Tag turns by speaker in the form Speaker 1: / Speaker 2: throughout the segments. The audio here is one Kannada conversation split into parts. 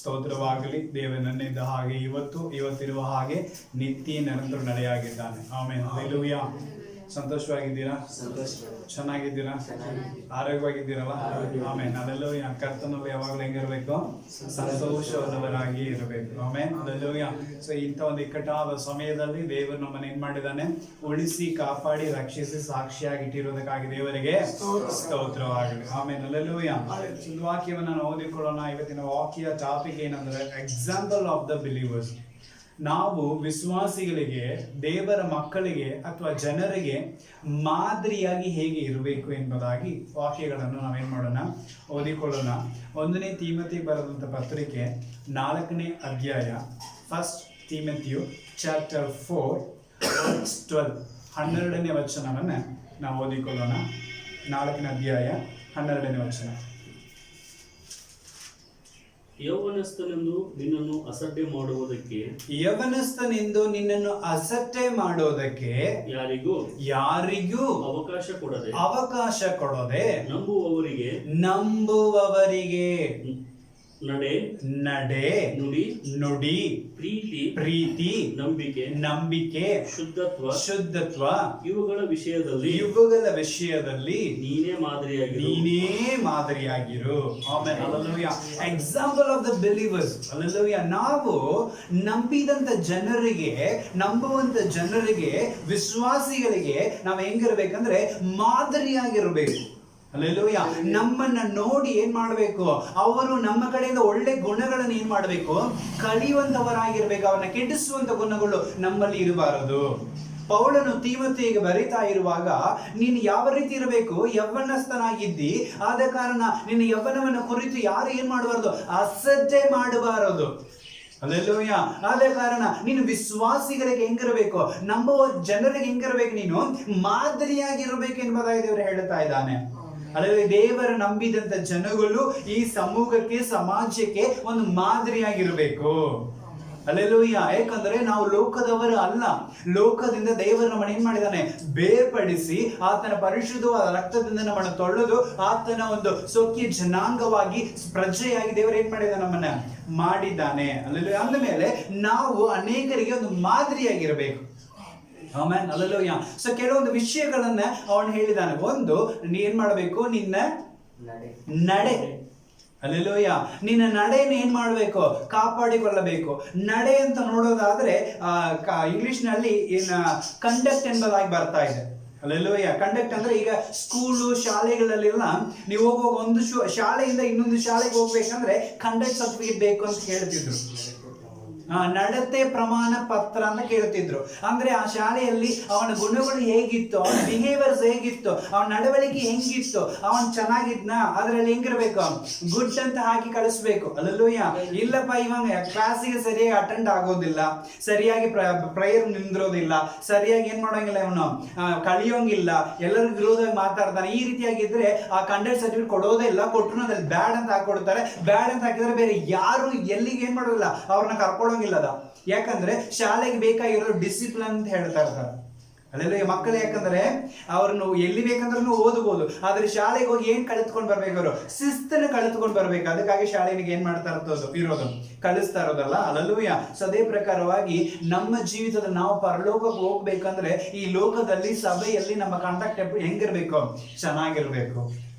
Speaker 1: ಸ್ತೋತ್ರವಾಗಲಿ. ದೇವನನ್ನಿದ್ದ ಹಾಗೆ ಇವತ್ತಿರುವ ಹಾಗೆ ನಿತ್ಯ ನಿರಂತರ ನಡೆಯಾಗಿದ್ದಾನೆ. ಆಮೇಲೆ ಹಲ್ಲೆಲೂಯಾ. ಸಂತೋಷವಾಗಿದ್ದೀರಾ? ಚೆನ್ನಾಗಿದ್ದೀರಾ? ಆರೋಗ್ಯವಾಗಿದ್ದೀರಲ್ಲ? ಆಮೇಲೆ ಹಲ್ಲೆಲೂಯಾ. ಕರ್ತನಲ್ಲಿ ಯಾವಾಗಲೂ ಹೆಂಗಿರ್ಬೇಕು? ಸಂತೋಷವಾದವರಾಗಿ ಇರಬೇಕು. ಆಮೇಲೆ ಹಲ್ಲೆಲೂಯಾ. ಸೊ ಇಂಥ ಒಂದು ಇಕ್ಕಟ್ಟಾದ ಸಮಯದಲ್ಲಿ ದೇವರು ನಮ್ಮನ್ನು ಏನ್ ಮಾಡಿದ್ದಾನೆ? ಉಳಿಸಿ, ಕಾಪಾಡಿ, ರಕ್ಷಿಸಿ, ಸಾಕ್ಷಿಯಾಗಿ ಇಟ್ಟಿರೋದಕ್ಕಾಗಿ ದೇವರಿಗೆ ಸ್ತೋತ್ರವಾಗಲಿ. ಆಮೇಲೆ ಹಲ್ಲೆಲೂಯಾ. ವಾಕ್ಯವನ್ನು ನಾವು ಓದಿಕೊಳ್ಳೋಣ. ಇವತ್ತಿನ ವಾಕ್ಯ ಟಾಪಿಕ್ ಏನಂದ್ರೆ ಎಕ್ಸಾಂಪಲ್ ಆಫ್ ದ ಬಿಲೀವರ್ಸ್. ನಾವು ವಿಶ್ವಾಸಿಗಳಿಗೆ, ದೇವರ ಮಕ್ಕಳಿಗೆ ಅಥವಾ ಜನರಿಗೆ ಮಾದರಿಯಾಗಿ ಹೇಗೆ ಇರಬೇಕು ಎಂಬುದಾಗಿ ವಾಕ್ಯಗಳನ್ನು ನಾವೇನು ಮಾಡೋಣ? ಓದಿಕೊಳ್ಳೋಣ. 1ನೇ ತಿಮೋಥಿ ಬರೆದಂಥ ಪತ್ರಿಕೆ 4ನೇ ಅಧ್ಯಾಯ, 1 ತಿಮೋಥಿ ಚಾಪ್ಟರ್ 4 verse 12, 12ನೇ ವಚನವನ್ನು ನಾವು ಓದಿಕೊಳ್ಳೋಣ. 4ನೇ ಅಧ್ಯಾಯ 12ನೇ ವಚನ.
Speaker 2: ಯೌವನಸ್ಥನೆಂದು ನಿನ್ನನ್ನು ಅಸಡ್ಡೆ ಮಾಡುವುದಕ್ಕೆ ಯಾರಿಗೂ ಅವಕಾಶ ಕೊಡದೆ ನಂಬುವವರಿಗೆ ನಡೆ, ನುಡಿ, ಪ್ರೀತಿ, ನಂಬಿಕೆ, ಶುದ್ಧತ್ವ ಇವುಗಳ ವಿಷಯದಲ್ಲಿ ನೀನೇ ಮಾದರಿಯಾಗಿರು. ಆಮೆನ್. ಹಲ್ಲೆಲೂಯಾ. Example of the believers. ಹಲ್ಲೆಲೂಯಾ. ನಾವು ನಂಬಿದಂತ ನಂಬುವಂತ ಜನರಿಗೆ, ವಿಶ್ವಾಸಿಗಳಿಗೆ ನಾವು ಹೆಂಗಿರ್ಬೇಕಂದ್ರೆ ಮಾದರಿಯಾಗಿರ್ಬೇಕು. ಹಲ್ಲೆಲೂಯಾ. ನಮ್ಮನ್ನ ನೋಡಿ ಏನ್ ಮಾಡಬೇಕು? ಅವರು ನಮ್ಮ ಕಡೆಯಿಂದ ಒಳ್ಳೆ ಗುಣಗಳನ್ನು ಏನ್ ಮಾಡಬೇಕು? ಕಲಿಯುವಂತವರಾಗಿರ್ಬೇಕು. ಅವನ್ನ ಕೆಡಿಸುವಂತ ಗುಣಗಳು ನಮ್ಮಲ್ಲಿ ಇರಬಾರದು. ಪೌಲನು ತಿಮೋಥಿಗೆ ಬರೀತಾ ಇರುವಾಗ, ನೀನು ಯಾವ ರೀತಿ ಇರಬೇಕು? ಯೌವನಸ್ಥನಾಗಿದ್ದಿ, ಆದ ಕಾರಣ ನಿನ್ನ ಯೌವನವನ್ನು ಕುರಿತು ಯಾರು ಏನ್ ಮಾಡಬಾರದು? ಅಸಡ್ಡೆ ಮಾಡಬಾರದು. ಹಲ್ಲೆಲೂಯಾ. ಆದ ಕಾರಣ ನೀನು ವಿಶ್ವಾಸಿಗಳಿಗೆ ಹೆಂಗಿರಬೇಕು? ನಂಬುವ ಜನರಿಗೆ ಹೆಂಗಿರಬೇಕು? ನೀನು ಮಾದರಿಯಾಗಿರ್ಬೇಕು ಎಂಬುದಾಗಿ ದೇವರು ಹೇಳ್ತಾ ಇದ್ದಾನೆ. ಅಲ್ಲದೆ ದೇವರ ನಂಬಿದಂತ ಜನಗಳು ಈ ಸಮೂಹಕ್ಕೆ, ಸಮಾಜಕ್ಕೆ ಒಂದು ಮಾದರಿಯಾಗಿರಬೇಕು. ಹಲ್ಲೆಲೂಯಾ. ಯಾಕಂದ್ರೆ ನಾವು ಲೋಕದವರು ಅಲ್ಲ. ಲೋಕದಿಂದ ದೇವರು ನಮ್ಮನ್ನು ಏನ್ ಮಾಡಿದ್ದಾನೆ? ಬೇರ್ಪಡಿಸಿ ಆತನ ಪರಿಶುದ್ಧವಾದ ರಕ್ತದಿಂದ ನಮ್ಮನ್ನು ತೊಳೆದು ಆತನ ಒಂದು ಸ್ವಕೀಯ ಜನಾಂಗವಾಗಿ, ಪ್ರಜೆಯಾಗಿ ದೇವರು ಏನ್ ಮಾಡಿದ್ದಾನೆ? ನಮ್ಮನ್ನ ಮಾಡಿದ್ದಾನೆ. ಹಲ್ಲೆಲೂಯಾ. ಅಂದ ಮೇಲೆ ನಾವು ಅನೇಕರಿಗೆ ಒಂದು ಮಾದರಿಯಾಗಿರಬೇಕು. ಆಮೆನ್. ಹಲ್ಲೆಲೂಯಾ. ಸೊ ಕೆಲವೊಂದು ವಿಷಯಗಳನ್ನ ಅವನು ಹೇಳಿದಾನೆ. ಒಂದು, ನೀ ಏನ್ ಮಾಡಬೇಕು? ನಿನ್ನ ನಡೆ. ಹಲ್ಲೆಲೂಯಾ. ನಿನ್ನ ನಡೆಯನ್ನು ಏನ್ ಮಾಡಬೇಕು? ಕಾಪಾಡಿಕೊಳ್ಳಬೇಕು. ನಡೆ ಅಂತ ನೋಡೋದಾದ್ರೆ ಇಂಗ್ಲಿಷ್ ನಲ್ಲಿ ಕಂಡಕ್ಟ್ ಎಂಬುದಾಗಿ ಬರ್ತಾ ಇದೆ. ಹಲ್ಲೆಲೂಯಾ. ಕಂಡಕ್ಟ್ ಅಂದ್ರೆ ಈಗ ಸ್ಕೂಲು, ಶಾಲೆಗಳಲ್ಲೆಲ್ಲ ನೀವು ಹೋಗುವಾಗ ಒಂದು ಶಾಲೆಯಿಂದ ಇನ್ನೊಂದು ಶಾಲೆಗೆ ಹೋಗ್ಬೇಕಂದ್ರೆ ಕಂಡಕ್ಟ್ ಸರ್ಟಿಫಿಕೇಟ್ ಬೇಕು ಅಂತ ಹೇಳ್ತಿದ್ರು. ನಡತೆ ಪ್ರಮಾಣ ಪತ್ರ ಅಂತ ಕೇಳ್ತಿದ್ರು. ಅಂದ್ರೆ ಆ ಶಾಲೆಯಲ್ಲಿ ಅವನ ಗುಣಗಳು ಹೇಗಿತ್ತು, ಅವನ ಬಿಹೇವಿಯರ್ಸ್ ಹೇಗಿತ್ತು, ಅವನ ನಡವಳಿಕೆ ಹೆಂಗಿತ್ತು, ಅವನ್ ಚೆನ್ನಾಗಿದ್ನ, ಅದ್ರಲ್ಲಿ ಹೆಂಗಿರ್ಬೇಕು? ಗುಡ್ ಅಂತ ಹಾಕಿ ಕಳಿಸ್ಬೇಕು. ಹಲ್ಲೆಲೂಯಾ. ಇಲ್ಲಪ್ಪ, ಇವಾಗ ಕ್ಲಾಸಿಗೆ ಸರಿಯಾಗಿ ಅಟೆಂಡ್ ಆಗೋದಿಲ್ಲ, ಸರಿಯಾಗಿ ಪ್ರೇಯರ್ ನಿಂದ್ರೋದಿಲ್ಲ, ಸರಿಯಾಗಿ ಏನ್ ಮಾಡೋಂಗಿಲ್ಲ, ಇವನು ಕಲಿಯೋಂಗಿಲ್ಲ, ಎಲ್ಲರಿಗೂ ವಿರೋಧವಾಗಿ ಮಾತಾಡ್ತಾನೆ, ಈ ರೀತಿಯಾಗಿದ್ರೆ ಆ ಕಂಡಕ್ಟ್ ಸರ್ಟಿಫಿಕೇಟ್ ಕೊಡೋದೇ ಇಲ್ಲ. ಕೊಟ್ಟರು ಅದ್ರಲ್ಲಿ ಬ್ಯಾಡ್ ಅಂತ ಹಾಕೊಡ್ತಾರೆ. ಬ್ಯಾಡ್ ಅಂತ ಹಾಕಿದ್ರೆ ಬೇರೆ ಯಾರು ಎಲ್ಲಿಗೆ ಏನ್ ಮಾಡೋದಿಲ್ಲ, ಅವ್ರನ್ನ ಕರ್ಕೊಳ್ಳೋಂಗಿಲ್ಲ. ಯಾಕಂದ್ರೆ ಶಾಲೆಗೆ ಬೇಕಾಗಿರೋ ಡಿಸಿಪ್ಲಿನ್ ಅಂತ ಹೇಳ್ತಾ ಇರ್ತಾರೆ. ಅಲ್ಲೆಲ್ಲ ಮಕ್ಕಳು, ಯಾಕಂದ್ರೆ ಅವ್ರನ್ನು ಎಲ್ಲಿ ಬೇಕಂದ್ರೂ ಓದಬಹುದು, ಆದ್ರೆ ಶಾಲೆಗೆ ಹೋಗಿ ಏನ್ ಕಲಿತ್ಕೊಂಡ್ ಬರ್ಬೇಕು? ಅವರು ಶಿಸ್ತನ್ನು ಕಲಿತ್ಕೊಂಡ್ ಬರ್ಬೇಕು. ಅದಕ್ಕಾಗಿ ಶಾಲೆಗೆ ಏನ್ ಮಾಡ್ತಾ ಇರೋದು ಕಲಿಸ್ತಾ ಇರೋದಲ್ಲ. ಹಲ್ಲೆಲೂಯಾ. ಸೊ ಅದೇ ಪ್ರಕಾರವಾಗಿ ನಮ್ಮ ಜೀವಿತದಲ್ಲಿ ನಾವು ಪರಲೋಕಕ್ಕೆ ಹೋಗ್ಬೇಕಂದ್ರೆ ಈ ಲೋಕದಲ್ಲಿ, ಸಭೆಯಲ್ಲಿ ನಮ್ಮ ಕಾಂಟ್ಯಾಕ್ಟ್ ಹೆಂಗಿರ್ಬೇಕು? ಚೆನ್ನಾಗಿರ್ಬೇಕು.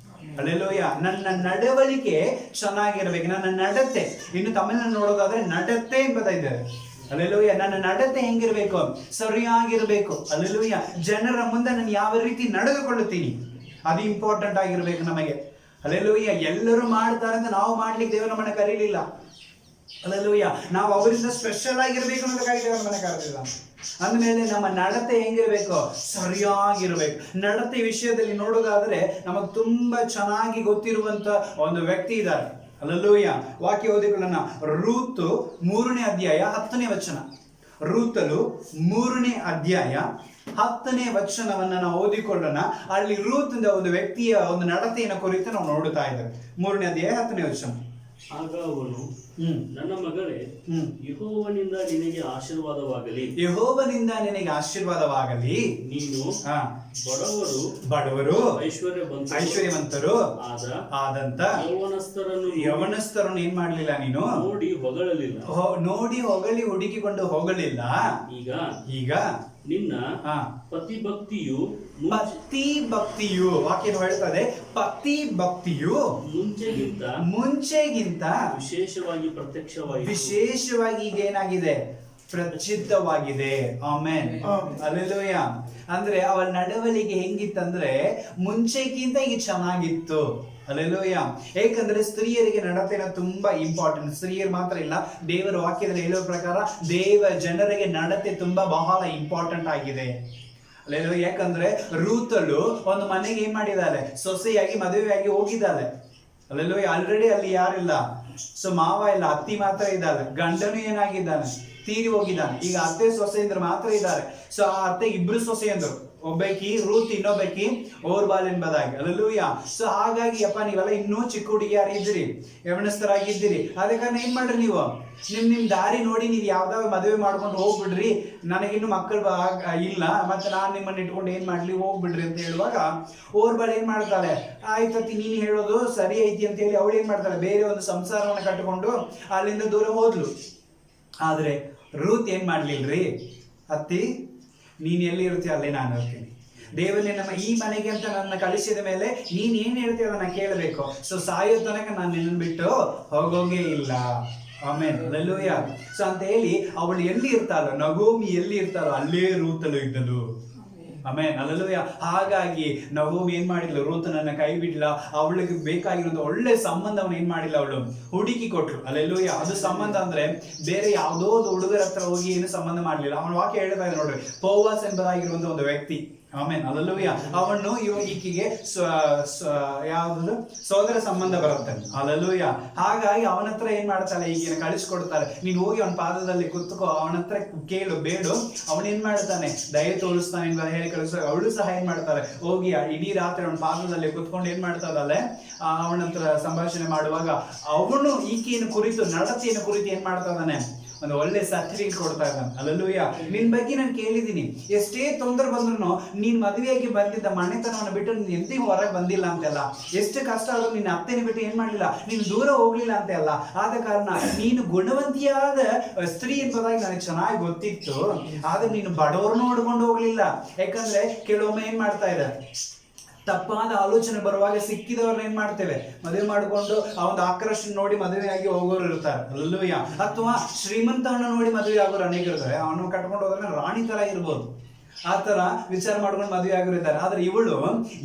Speaker 2: ಹಲ್ಲೆಲೂಯಾ. ನನ್ನ ನಡವಳಿಕೆ ಚೆನ್ನಾಗಿರ್ಬೇಕು, ನನ್ನ ನಡತೆ. ಇನ್ನು ತಮಿಳಿನಲ್ಲಿ ನೋಡೋದಾದ್ರೆ ನಡತೆ ಎಂಬುದಿದೆ. ಹಲ್ಲೆಲೂಯಾ. ನನ್ನ ನಡತೆ ಹೆಂಗಿರ್ಬೇಕು? ಸರಿಯಾಗಿರ್ಬೇಕು. ಹಲ್ಲೆಲೂಯಾ. ಜನರ ಮುಂದೆ ನಾನು ಯಾವ ರೀತಿ ನಡೆದುಕೊಳ್ಳುತ್ತೀನಿ, ಅದು ಇಂಪಾರ್ಟೆಂಟ್ ಆಗಿರ್ಬೇಕು ನಮಗೆ. ಹಲ್ಲೆಲೂಯಾ. ಎಲ್ಲರೂ ಮಾಡ್ತಾರೆ ಅಂತ ನಾವು ಮಾಡ್ಲಿಕ್ಕೆ ದೇವರು ನಮ್ಮನ್ನ ಕರೀಲಿಲ್ಲ. ಹಲ್ಲೆಲೂಯಾ. ನಾವು ಅವರಿಂದ ಸ್ಪೆಷಲ್ ಆಗಿರ್ಬೇಕು ಅನ್ನೋದಕ್ಕಾಗಿ ದೇವರು ನಮ್ಮನ್ನ ಕರೆದಿಲ್ಲ. ಅಂದಮೇಲೆ ನಮ್ಮ ನಡತೆ ಹೆಂಗಿರ್ಬೇಕು? ಸರಿಯಾಗಿರ್ಬೇಕು. ನಡತೆ ವಿಷಯದಲ್ಲಿ ನೋಡೋದಾದ್ರೆ ನಮಗೆ ತುಂಬಾ ಚೆನ್ನಾಗಿ ಗೊತ್ತಿರುವಂತ ಒಂದು ವ್ಯಕ್ತಿ ಇದ್ದಾರೆ. ಹಲ್ಲೆಲೂಯಾ. ವಾಕ್ಯ ಓದಿಕೊಳ್ಳೋಣ. ರೂತ್ 3ನೇ ಅಧ್ಯಾಯ 10ನೇ ವಚನ. ರೂತಲು 3ನೇ ಅಧ್ಯಾಯ 10ನೇ ವಚನವನ್ನ ನಾವು ಓದಿಕೊಳ್ಳೋಣ. ಅಲ್ಲಿ ರೂತ್ ಒಂದು ವ್ಯಕ್ತಿಯ ಒಂದು ನಡತೆಯನ್ನು ಕುರಿತು ನಾವು ನೋಡುತ್ತಾ ಇದ್ದೇವೆ. 3ನೇ ಅಧ್ಯಾಯ 10ನೇ ವಚನ. ಆಗ ಅವನು
Speaker 3: ನನ್ನ ಮಗಳೇ,
Speaker 2: ಹ್ಮ್.
Speaker 3: ಯೆಹೋವನಿಂದ ನಿನಗೆ ಆಶೀರ್ವಾದವಾಗಲಿ.
Speaker 2: ಯೆಹೋವನಿಂದ ನಿನಗೆ ಆಶೀರ್ವಾದವಾಗಲಿ.
Speaker 3: ನೀನು
Speaker 2: ಹಾ,
Speaker 3: ಬಡವರು
Speaker 2: ಐಶ್ವರ್ಯವಂತರು ಆದಂತ
Speaker 3: ಯೌವನಸ್ಥರನ್ನು
Speaker 2: ಏನ್ ಮಾಡ್ಲಿಲ್ಲ ನೀನು
Speaker 3: ನೋಡಿ ಹೊಗಳಲಿಲ್ಲ.
Speaker 2: ನೋಡಿ ಹೊಗಳಿ ಹುಡುಕಿಕೊಂಡು ಹೋಗಲಿಲ್ಲ. ಈಗ
Speaker 3: ನಿನ್ನ ಪತಿಭಕ್ತಿಯು
Speaker 2: ವಾಕ್ಯ ಹೇಳ್ತದೆ, ಪತಿ ಭಕ್ತಿಯು ಮುಂಚೆಗಿಂತ ವಿಶೇಷವಾಗಿ ಈಗ ಏನಾಗಿದೆ, ಪ್ರಚಿತವಾಗಿದೆ. Amen, hallelujah. ಅಂದ್ರೆ ಅವಳ ನಡವಳಿಕೆ ಹೆಂಗಿತ್ತಂದ್ರೆ ಮುಂಚೆಗಿಂತ ಈಗ ಚೆನ್ನಾಗಿತ್ತು. ಹಲ್ಲೆಲೂಯಾ. ಏಕೆಂದ್ರೆ ಸ್ತ್ರೀಯರಿಗೆ ನಡತೆನ ತುಂಬಾ ಇಂಪಾರ್ಟೆಂಟ್. ಸ್ತ್ರೀಯರು ಮಾತ್ರ ಇಲ್ಲ, ದೇವರ ವಾಕ್ಯದಲ್ಲಿ ಹೇಳುವ ಪ್ರಕಾರ ಜನರಿಗೆ ನಡತೆ ತುಂಬಾ ಬಹಳ ಇಂಪಾರ್ಟೆಂಟ್ ಆಗಿದೆ. ಹಲ್ಲೆಲೂಯಾ. ಯಾಕಂದ್ರೆ ರೂತಳು ಒಂದು ಮನೆಗೆ ಏನ್ ಮಾಡಿದಾಳೆ, ಸೊಸೆಯಾಗಿ ಮದುವೆಯಾಗಿ ಹೋಗಿದ್ದಾಳೆ. ಹಲ್ಲೆಲೂಯಾ. ಆಲ್ರೆಡಿ ಅಲ್ಲಿ ಯಾರಿಲ್ಲ, ಸೊ ಮಾವ ಇಲ್ಲ, ಅತ್ತಿ ಮಾತ್ರ ಇದ್ದಾಳೆ. ಗಂಡನು ಏನಾಗಿದ್ದಾನೆ, ತೀರಿ ಹೋಗಿದ್ದಾನೆ. ಈಗ ಅತ್ತೆ ಸೊಸೆಯಂದ್ರು ಮಾತ್ರ ಇದ್ದಾರೆ. ಸೊ ಆ ಅತ್ತೆ ಇಬ್ರು ಸೊಸೆಯಂದ್ರು, ಒಬ್ಬಾಕಿ ರೂತ್, ಇನ್ನೊಬ್ಬಾಕಿ ಓರ್ಬಾಲ್ ಎಂಬುದಾಗಿ. ಹಲ್ಲೆಲೂಯಾ. ಸೊ ಹಾಗಾಗಿ ಅಪ್ಪ ನೀವೆಲ್ಲ ಇನ್ನೂ ಚಿಕ್ಕ ಹುಡುಗಿಯಾರಿದ್ದೀರಿ, ಯವನಸ್ಥರಾಗಿದ್ದೀರಿ. ಅದೇ ಕಾರಣ ಏನ್ ಮಾಡ್ರಿ, ನೀವು ನಿಮ್ ದಾರಿ ನೋಡಿ ನೀವು ಯಾವ್ದಾವ್ ಮದುವೆ ಮಾಡ್ಕೊಂಡು ಹೋಗ್ಬಿಡ್ರಿ, ನನಗಿನ್ನು ಮಕ್ಕಳು ಇಲ್ಲ, ಮತ್ತೆ ನಾನ್ ನಿಮ್ಮನ್ನ ಇಟ್ಕೊಂಡು ಏನ್ ಮಾಡ್ಲಿ, ಹೋಗ್ಬಿಡ್ರಿ ಅಂತ ಹೇಳುವಾಗ ಓರ್ಬಾಲ್ ಏನ್ ಮಾಡ್ತಾಳೆ, ಆಯ್ತತಿ ನೀನ್ ಹೇಳೋದು ಸರಿ ಐತಿ ಅಂತ ಹೇಳಿ ಅವಳು ಏನ್ ಮಾಡ್ತಾಳೆ, ಬೇರೆ ಒಂದು ಸಂಸಾರವನ್ನ ಕಟ್ಟಿಕೊಂಡು ಅಲ್ಲಿಂದ ದೂರ ಹೋದ್ಲು. ಆದ್ರೆ ರೂತ್ ಏನ್ ಮಾಡ್ಲಿಲ್ರಿ, ಅತ್ತಿ ನೀನ್ ಎಲ್ಲಿ ಇರ್ತೀಯ ಅಲ್ಲೇ ನಾನು ಇರ್ತೀನಿ. ದೇವರೇ ನಮ್ಮ ಈ ಮನೆಗೆ ಅಂತ ನನ್ನ ಕಳಿಸಿದ ಮೇಲೆ ನೀನ್ ಏನ್ ಹೇಳ್ತೀಯ ಅದನ್ನ ಕೇಳಬೇಕು. ಸೊ ಸಾಯೋ ತನಕ ನಾನು ನಿನ್ನ ಬಿಟ್ಟು ಹೋಗೋಂಗೇ ಇಲ್ಲ. Amen, hallelujah. ಸೊ ಅಂತ ಹೇಳಿ ಅವಳು ಎಲ್ಲಿ ಇರ್ತಾಳೋ, ನಗೋಮಿ ಎಲ್ಲಿ ಇರ್ತಾಳೋ ಅಲ್ಲೇ ರೂತಲು ಇದ್ದಳು. Amen, hallelujah. ಹಾಗಾಗಿ ನಗೋಮಿ ಏನ್ ಮಾಡಿಲ್ಲ, ರೂತನನ್ನ ಕೈ ಬಿಡ್ಲಿಲ್ಲ. ಅವಳಿಗೆ ಬೇಕಾಗಿರೋ ಒಳ್ಳೆ ಸಂಬಂಧವನ್ನ ಏನ್ ಮಾಡಿಲ್ಲ, ಅವಳು ಹುಡುಕಿ ಕೊಟ್ರು. ಹಲ್ಲೆಲೂಯಾ. ಅದು ಸಂಬಂಧ ಅಂದ್ರೆ ಬೇರೆ ಯಾವುದೋ ಹುಡುಗರ ಹತ್ರ ಹೋಗಿ ಏನು ಸಂಬಂಧ ಮಾಡ್ಲಿಲ್ಲ. ಅವನ ವಾಕ್ಯ ಹೇಳ್ತಾ ಇದೆ ನೋಡ್ರಿ, ಪೋವಾಸ್ ಎಂಬುದಾಗಿರುವಂತ ಒಂದು ವ್ಯಕ್ತಿ. Amen, hallelujah. ಅವನು ಈಕೆಗೆ ಯಾವ್ದು ಸೋದರ ಸಂಬಂಧ ಬರುತ್ತೆ. ಹಲ್ಲೆಲೂಯಾ. ಹಾಗಾಗಿ ಅವನ ಹತ್ರ ಏನ್ ಮಾಡ್ತಾಳೆ, ಈಗಿನ ಕಳಿಸ್ಕೊಡ್ತಾರೆ, ನೀನ್ ಹೋಗಿ ಅವನ ಪಾದದಲ್ಲಿ ಕುತ್ಕೋ, ಅವನ ಹತ್ರ ಕೇಳು, ಬೇಡು. ಅವನೇನ್ ಮಾಡ್ತಾನೆ, ದಯ ತೋರಿಸ್ತಾನೆ ಅಂತ ಹೇಳಿ ಕಳಿಸ. ಅವಳು ಸಹ ಏನ್ ಮಾಡ್ತಾಳೆ, ಹೋಗಿ ಇಡೀ ರಾತ್ರಿ ಅವನ ಪಾದದಲ್ಲಿ ಕುತ್ಕೊಂಡು ಏನ್ ಮಾಡ್ತಾರಲ್ಲೇ ಅವನ ಹತ್ರ ಸಂಭಾಷಣೆ ಮಾಡುವಾಗ ಅವನು ಈಕೆಯನ್ನು ಕುರಿತು, ನಡತೆಯನ್ನು ಕುರಿತು ಏನ್ ಮಾಡ್ತಾ ಇದ್ದಾನೆ, ಒಂದು ಒಳ್ಳೆ ಸರ್ಟಿಫಿಕೇಟ್ ಕೊಡ್ತಾ ಇದ್ದಾನೆ. ಹಲ್ಲೆಲೂಯಾ. ನಿನ್ ಬಗ್ಗೆ ನಾನು ಕೇಳಿದೀನಿ, ಎಷ್ಟೇ ತೊಂದರೆ ಬಂದ್ರು ನೀನ್ ಮದುವೆಯಾಗಿ ಬಂದಿದ್ದ ಮನೆತನವನ್ನು ಬಿಟ್ಟು ನೀನ್ ಎಂದಿಗೂ ಹೊರಗೆ ಬಂದಿಲ್ಲ ಅಂತೆಲ್ಲ. ಎಷ್ಟು ಕಷ್ಟ ಆದ್ರೂ ನಿನ್ನ ಅತ್ತೆನ ಬಿಟ್ಟು ಏನ್ ಮಾಡ್ಲಿಲ್ಲ, ನೀನು ದೂರ ಹೋಗ್ಲಿಲ್ಲ ಅಂತೆಲ್ಲ. ಆದ ಕಾರಣ ನೀನು ಗುಣವಂತಿಯಾದ ಸ್ತ್ರೀ ಎಂಬುದಾಗಿ ನನಗೆ ಚೆನ್ನಾಗಿ ಗೊತ್ತಿತ್ತು. ಆದ್ರೆ ನೀನು ಬಡವರು ನೋಡ್ಕೊಂಡು ಹೋಗ್ಲಿಲ್ಲ. ಯಾಕಂದ್ರೆ ಕೆಲವೊಮ್ಮೆ ಏನ್ ಮಾಡ್ತಾ ಇದೆ, ತಪ್ಪಾದ ಆಲೋಚನೆ ಬರುವಾಗ ಸಿಕ್ಕಿದವ್ರನ್ನ ಏನ್ ಮಾಡ್ತೇವೆ, ಮದುವೆ ಮಾಡಿಕೊಂಡು ಆ ಒಂದು ಆಕರ್ಷಣೆ ನೋಡಿ ಮದುವೆಯಾಗಿ ಹೋಗೋರು ಇರ್ತಾರೆ. ಹಲ್ಲೆಲೂಯಾ. ಅಥವಾ ಶ್ರೀಮಂತವನ್ನ ನೋಡಿ ಮದುವೆ ಆಗೋರು ಅನೇಕ ಇರ್ತಾರೆ. ಅವನು ಕಟ್ಕೊಂಡು ಹೋದ್ರೆ ರಾಣಿ ತರ ಇರ್ಬೋದು, ಆ ತರ ವಿಚಾರ ಮಾಡ್ಕೊಂಡು ಮದುವೆ ಆಗಿರ್ತಾರೆ. ಆದ್ರೆ ಇವಳು